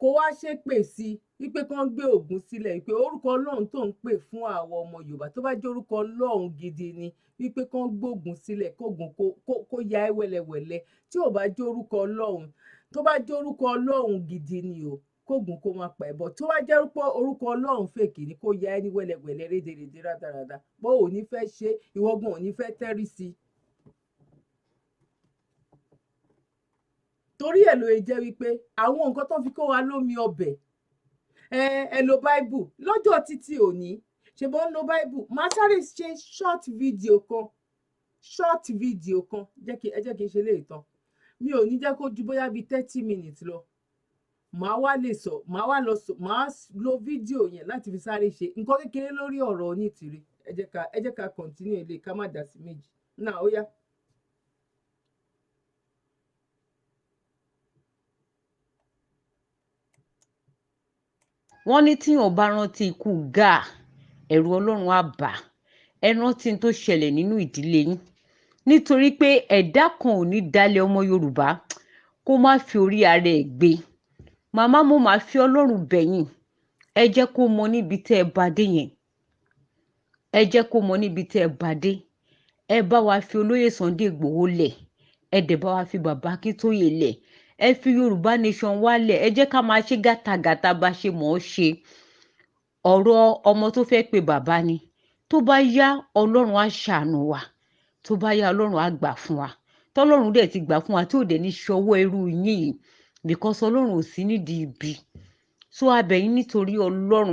kó wá ṣépè sí wípé kán gbé Ògún sílẹ̀ wípé orúkọ Ọlọ́run tó ń pè fún àwọn ọmọ Yorùbá tó bá jẹ́ orúkọ Ọlọ́run gidi ni wípé kán gbógun sílẹ̀ kógun kó ya ẹ́ wẹ́lẹ́wẹ́lẹ́ tí ò bá jẹ́ orúkọ Ọlọ́run tó bá jẹ́ orúkọ Ọlọ́run gidi ni o kógun kó máa pa ẹ̀bọ̀ tó bá jẹ́ orúkọ Ọlọ́run fèkì ni kó ya ẹ́ ní wẹ́lẹ́wẹ́lẹ́ rédèrèdè rádaràda bó ò ní fẹ́ ṣe ìwọ́gun ò ní fẹ́ tẹ́rí sí i. torí ẹ̀ ló yẹ jẹ́ wípé àwọn nǹkan tó fi kó wa lómi ọbẹ̀ ẹ lo báíbù lọ́jọ́ títí òní ṣùgbọ́n lo báíbù máa sáré ṣe short video kan ẹ jẹ́ kí n ṣe léè tán mi ò ní jẹ́ kó ju bóyá bíi 30 minutes lọ màá wá lo fídíò yẹn láti fi sáré ṣe nǹkan kékeré lórí ọ̀rọ̀ Onítìrí ẹ jẹ́ ká continue ilé ká má dá sí méjì náà ó yá. wọ́n ní tíyàn bá rántí ikú Gáà ẹ̀rù Ọlọ́run á bà á ẹ rántí tó ṣẹlẹ̀ nínú ìdílé yín nítorí pé ẹ̀dá kan ò ní dalẹ̀ ọmọ Yorùbá kó má fi orí ara ẹ̀ gbé màmá mo máa fi Ọlọ́run bẹ̀yìn ẹ jẹ́ kó mọ níbi tẹ́ ẹ bá dé yẹn ẹ jẹ́ kó mọ níbi tẹ́ ẹ bá dé ẹ bá wa fi olóyè Sunday Ìgbòho lẹ̀ ẹ dẹ̀ bá wa fi bàbá Akíntóyè lẹ̀ ẹ fi Yorùbá nation wálẹ̀ ẹ jẹ́ ká máa ṣe gàtàgàtà bá ṣe mọ̀ ọ́ ṣe ọ̀rọ̀ ọmọ tó fẹ́ pe bàbá ni tó bá yá Ọlọ́run á ṣàánú wa tó bá yá Ọlọ́run á gbà fún wa tọ́lọ́run dẹ̀ ti gbà fún wa tí ò dẹ̀ ní ṣọwọ́ irú yín yìí because Ọlọ́run ò sí nídìí ibi so abẹ̀yìn nítorí Ọlọ́run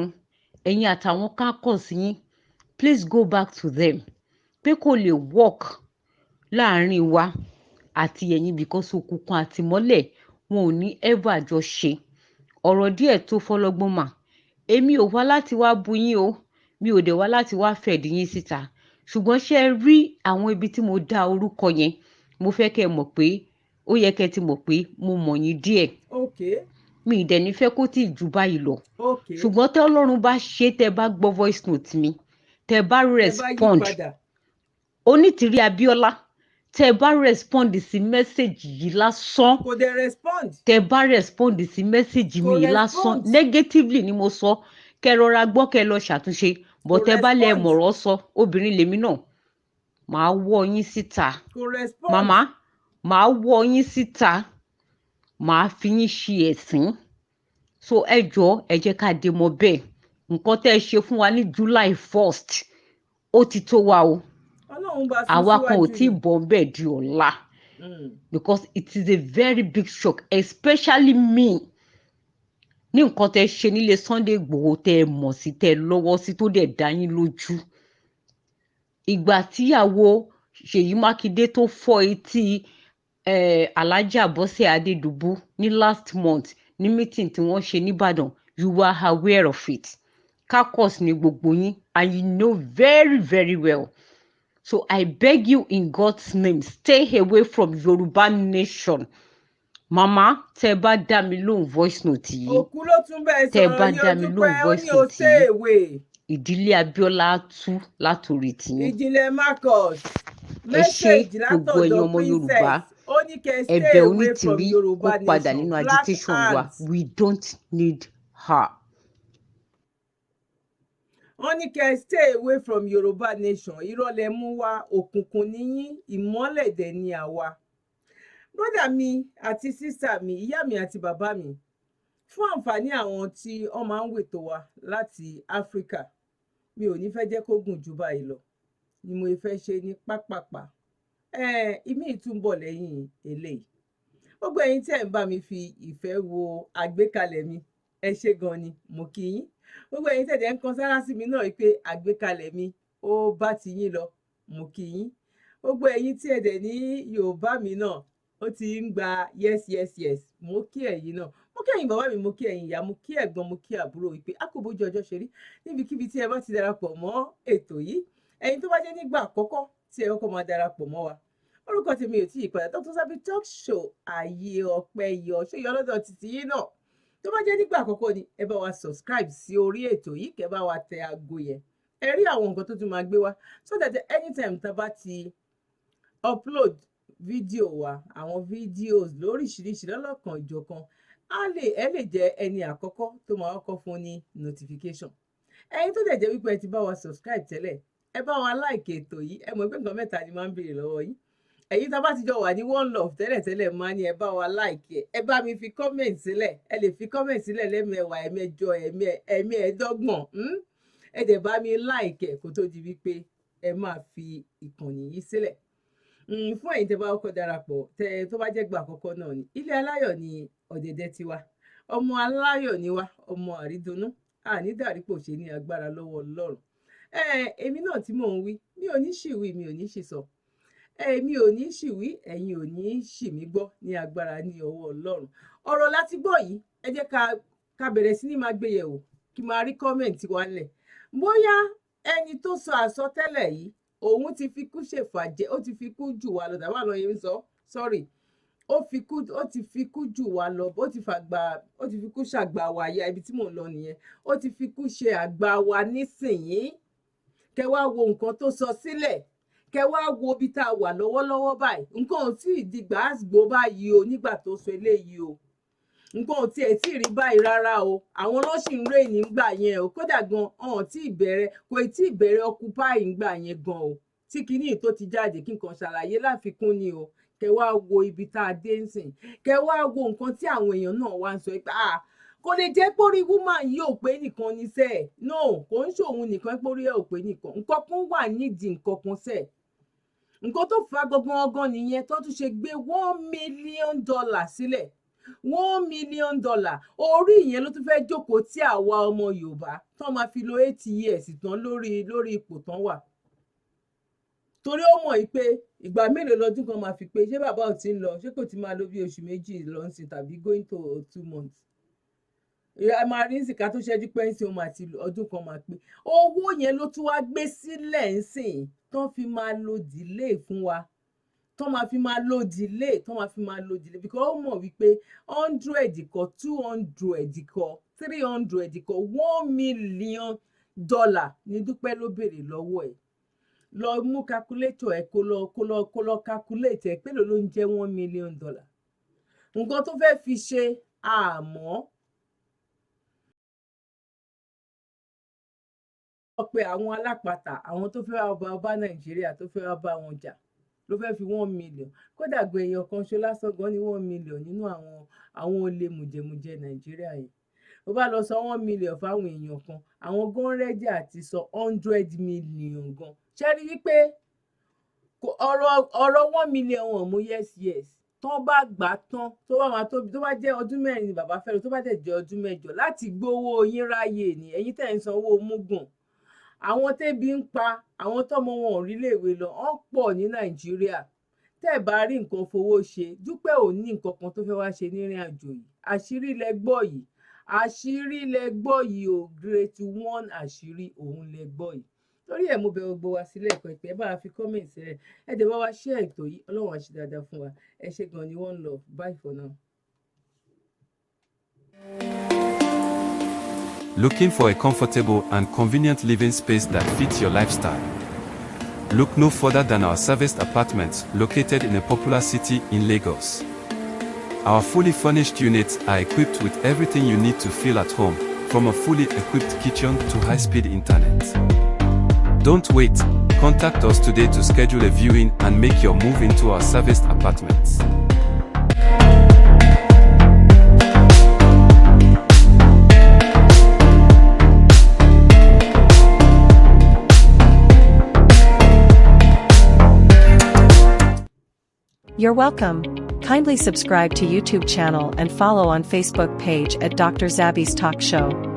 ẹ̀yin àtàwọn kákọ̀sí yín please go back to them pé kò lè work láàrin wa àti ẹ̀yin because òkùnkùn àtìmọ́lẹ̀ wọn ò ní ever jọ ṣe ọ̀rọ̀ díẹ̀ tó fọlọ́gbọ́n mà èmi ò wá láti wá bu yín o mi ò dẹ̀ wá láti wá fẹ̀dí yín síta ṣùgbọ́n ṣé ẹ rí àwọn ibi tí mo dá orúkọ yẹn mo fẹ́ kẹ́ ẹ mọ̀ pé ó yẹ kẹ́ ẹ ti mọ̀ pé mo mọ̀ yín díẹ̀ mi ì dẹ̀ ní fẹ́ kó tí ì ju báyìí lọ ṣùgbọ́n tẹ́ Ọlọ́run bá ṣe tẹ́ bá gbọ́ voice note mi tẹ́ bá respond Onítìrí Abíọ́lá tẹ́ bá respond sí mẹ́sẹ̀gì yìí lásán kò dẹ̀ respond tẹ́ bá respond sí mẹ́sẹ̀gì mi yìí lásán negatively ni mo sọ kẹ́ rọra gbọ́ kẹ́ lọ ṣàtúnṣe bọ̀ tẹ́ bá lẹ mọ̀rọ̀ sọ obìnrin lèmi náà màá wọ́ yín síta màmá màá wọ́ yín síta màá fi yín ṣe ẹ̀sín so ẹ jọ̀ọ́ ẹ jẹ́ ká dé mọ̀ bẹ́ẹ̀ nǹkan tẹ́ ẹ ṣe fún wa ní July 1st ó ti tó wa o àwa kan ò tí ì bọ́ bẹ́ẹ̀ di ọ̀la because it is a very big shock especially me ní nǹkan tẹ́ ṣe nílé Sunday Ìgbòho tẹ́ ẹ mọ̀ sí tẹ́ ẹ lọ́wọ́ sí tó dẹ̀ dá yín lójú ìgbà tíyàwó Ṣèyí Mákindé tó fọ́ etí Alhaja Bọ́sẹ̀ Adédùbú ní last month ní meeting tí wọ́n ṣe nìbàdàn you were aware of it caucus ní gbogbo yín and you know very very well so I beg you in God's name stay away from Yorùbá nation màmá tẹ́ bá dá mi lóhùn voice note yìí òkú ló tún bẹ́ẹ̀ sọ̀rọ̀ ní ojú pé ó ní o stay away ìdílé Abíọ́lá á tú látòrí tìyín ìjìnlẹ̀ Marcus message látọ̀dọ̀ princess ó ní kẹ́ stay ẹ̀bẹ̀ away from Onítìrí Yorùbá kó padà nation nínú black agitation wa hands. we don't need her. wọ́n ní kẹ́ stay away from Yorùbá nation irọ́ lẹ mú wá òkùnkùn níyín ìmọ́lẹ̀ dẹ̀ ni àwa brọ́dà mi àti sísà mi ìyá mi àti bàbá mi fún àǹfààní àwọn tí wọ́n máa ń wètò wa láti Áfíríkà mi ò ní fẹ́ jẹ́ kó gùn jù báyìí lọ ni mo fẹ́ ṣe ní pápápá ìmí ìtúbọ̀ lẹ́yìn eléyìí gbogbo ẹ̀yin tí ẹ̀ ń bá mi fi ìfẹ́ wo àgbékalẹ̀ mi ẹ ṣé gan ni mo kí yín gbogbo ẹ̀yin tẹ̀dẹ̀ ń kan sára sí mi náà pé àgbékalẹ̀ mi ó bá ti yín lọ mo kí yín gbogbo ẹ̀yin tí ẹ̀dẹ̀ ní Yorùbá mi náà ó ti ń gba yes yes yes mo kí ẹ̀yin náà mo kí ẹ̀yin bàbá mi, mo kí ẹ̀yin ìyá, mo kí ẹ̀gbọ́n, mo kí àbúrò wípé a kò bójú ọjọ́ ṣe rí níbikíbi tí ẹ bá ti darapọ̀ mọ́ ètò yìí. Ẹ̀yin tó bá jẹ́ nígbà àkọ́kọ́ tí ẹ kọ́kọ́ máa darapọ̀ mọ́ wa, orúkọ tèmi ò tí ì padà, Dr. Zabby talk show, ààyè ọpẹ́ yọ ṣé yọ lọ́dọ̀ títí yín náà. Tó bá jẹ́ nígbà àkọ́kọ́ ni ẹ bá wa subscribe sí orí ètò yìí, kẹ́ bá wa tẹ aago yẹn, ẹ rí àwọn nǹkan tó tún máa gbé wá so that anytime tá bá ti upload fídíò wa, àwọn videos lóríṣiríṣi lọ́lọ́kan ìjọ̀kan, ẹ lè jẹ́ ẹni àkọ́kọ́ tó máa kọ́kọ́ fún ní notification. Ẹ̀yin tó dẹ̀ jẹ́ wípé ẹ ti bá wa subscribe tẹ́lẹ̀, ẹ bá wa like ètò yìí, ẹ mọ̀ pé nǹkan mẹ́ta ni máa ń béèrè lọ́wọ́ yín. Ẹ̀yin tá bá ti jọ wà ní one love tẹ́lẹ̀ máa ní ẹ bá wa like ẹ bá mi fi comment sílẹ̀, ẹ lè fi comment sílẹ̀ lẹ́mẹ̀wàá, ẹ̀mẹjọ, ẹ̀mẹ́ẹ̀ẹ́dọ́gbọ̀n, ẹ dẹ̀ bá mi like ẹ kó tó di wípé ẹ máa fi ìkànnì yìí sílẹ̀. Fún ẹ̀yin tẹ́ bá kọ́kọ́ darapọ̀, tó bá jẹ́ gbà àkọ́kọ́ náà ni ilé aláyọ̀ ni ọ̀dẹ̀dẹ̀ tiwa, ọmọ aláyọ̀ ni wá, ọmọ àrídùnnú, àní dàrípò ṣe ní agbára lọ́wọ́ Ọlọ́run. Èmi náà tí mò ń wí, mi ò ní ṣìwí, mi ò ní ṣìsọ, èmi ò ní ṣìwí, ẹ̀yin ò ní ṣì mí gbọ́ ní agbára ní ọwọ́ Ọlọ́run. Ọ̀rọ̀ láti gbọ́ yìí, ẹ jẹ́ ká bẹ̀rẹ̀ sí ní máa gbé yẹ̀wò, kí máa rí kọ́mẹ̀ntì wa lẹ̀. Bóyá ẹni tó sọ àsọtẹ́lẹ̀ yìí, òun ti fi kú ṣèfàjẹ́, ó ti fi kú jù wá lọ, dàbà lọ yẹn sọ, sorry, ó ti fi kú jù wá lọ, ó ti fi kú ṣàgbà wa ya, ibi tí mò ń lọ nìyẹn, ó ti fi kú ṣe àgbà wa nísìnyí. Kẹ wá wo nǹkan tó sọ sílẹ̀, kẹ wá wo ibi tá a wà lọ́wọ́lọ́wọ́ báyìí, nǹkan ò tí ì di gbàásgbò báyìí o, nígbà tó sọ eléyìí o, nǹkan ò tiẹ̀ tí ì rí báyìí rárá o, àwọn lọ́sì ń rè nígbà yẹn o, kódà gan ọ̀hún tí ìbẹ̀rẹ̀ kò tí ì bẹ̀rẹ̀ occupy ńgbà yẹn gan o, tí kinní tó ti jáde kí nǹkan ṣàlàyé láfikún ni o. Kẹ wá wo ibi tá a dé nsìn, kẹ wá wo nǹkan tí àwọn èèyàn náà wá ń sọ pé kò lè jẹ́ pórí woman yìí ò pé nìkan ní sẹ́ẹ̀, no, kò ń ṣòun nìkan pórí ẹ̀ ò pé nìkan, nǹkan kan wà nídìí nǹkan kan sẹ́ẹ̀. Nǹkan tó fa gangan nìyẹn tó tún ṣe gbé $1 million sílẹ̀, $1 million, orí ìyẹn ló tún fẹ́ jókòó tí àwa ọmọ Yorùbá tán máa fi lo 8 years tán lórí ipò tán wà. Torí ó mọ̀ pé ìgbà mélòó lọ́dún kan máa fi pé, ṣé bàbá ò ti ń lọ, ṣé kò ti máa lo bí oṣù méjì lọ sí tàbí going to 2 months. A máa rí nsìnká tó ṣẹ́jú pẹ́ńsì òun àti ọdún kan máa pé. Owó yẹn ló tún wá gbé sílẹ̀ ńsìn tán fi máa lo delay fún wa, tán máa fi máa lo delay, because ó mọ̀ wípé 100 kọ́, 200 kọ́, 300 kọ́, $1 million ní Dúpẹ́ ló béèrè lọ́wọ́ ẹ̀. Lọ mú calculator ẹ kó lọ calculate ẹ pé ló ń jẹ́ $1 million. Nǹkan tó fẹ́ fi ṣe àmọ́ pé àwọn alápatà, àwọn tó fẹ́ wá bá Nàìjíríà, tó fẹ́ wá bá wọn jà, ló fẹ́ fi 1 million, kódà gbé èèyàn kan ṣo lásán gan ní 1 million nínú àwọn olè mùjẹmùjẹ Nàìjíríà yìí. Ó bá lọ sọ 1 million fáwọn èèyàn kan, àwọn gan rẹ́dí àti sọ 100 million gan. Ṣé rí wípé ọ̀rọ̀ 1 million wọn mú yes tán bá gbà tán, tó bá máa tóbi, tó bá jẹ́ ọdún 4 ni bàbá fẹ́ lọ, tó bá dẹ̀ jẹ́ ọdún 8 láti gbowó yín ráyè ni, ẹ̀yin tẹ́ ń sanwó múgùn. Àwọn tẹ́bi ń pa, àwọn tọ́mọ wọn ò rí léèwé lọ, wọ́n pọ̀ ní Nàìjíríà. Tẹ́ bá rí nǹkan fowó ṣe, Dúpẹ́ ò ní nǹkan kan tó fẹ́ wá ṣe nírìn àjò yìí. Àṣírí lẹ gbọ́ yìí o, great one àṣírí òun lẹ gbọ́ yìí. Torí ẹ̀ mo bẹ̀ gbogbo wa sílẹ̀ pẹ̀pẹ̀, ẹ bá fi comment sílẹ̀, ẹ dẹ̀ bá wa share ètò yìí, Ọlọ́run á ṣe dáadáa fún wa. Ẹ ṣé gan ni, one love, bye for now. Looking for a comfortable and convenient living space that fits your lifestyle? Look no further than our serviced apartments located in a popular city in Lagos. Our fully furnished units are equipped with everything you need to feel at home, from a fully equipped kitchen to high-speed internet. Don't wait, contact us today to schedule a viewing and make your move into our serviced apartments. You're welcome. Kindly subscribe to YouTube channel and follow on Facebook page at Dr. Zabby's Talk Show.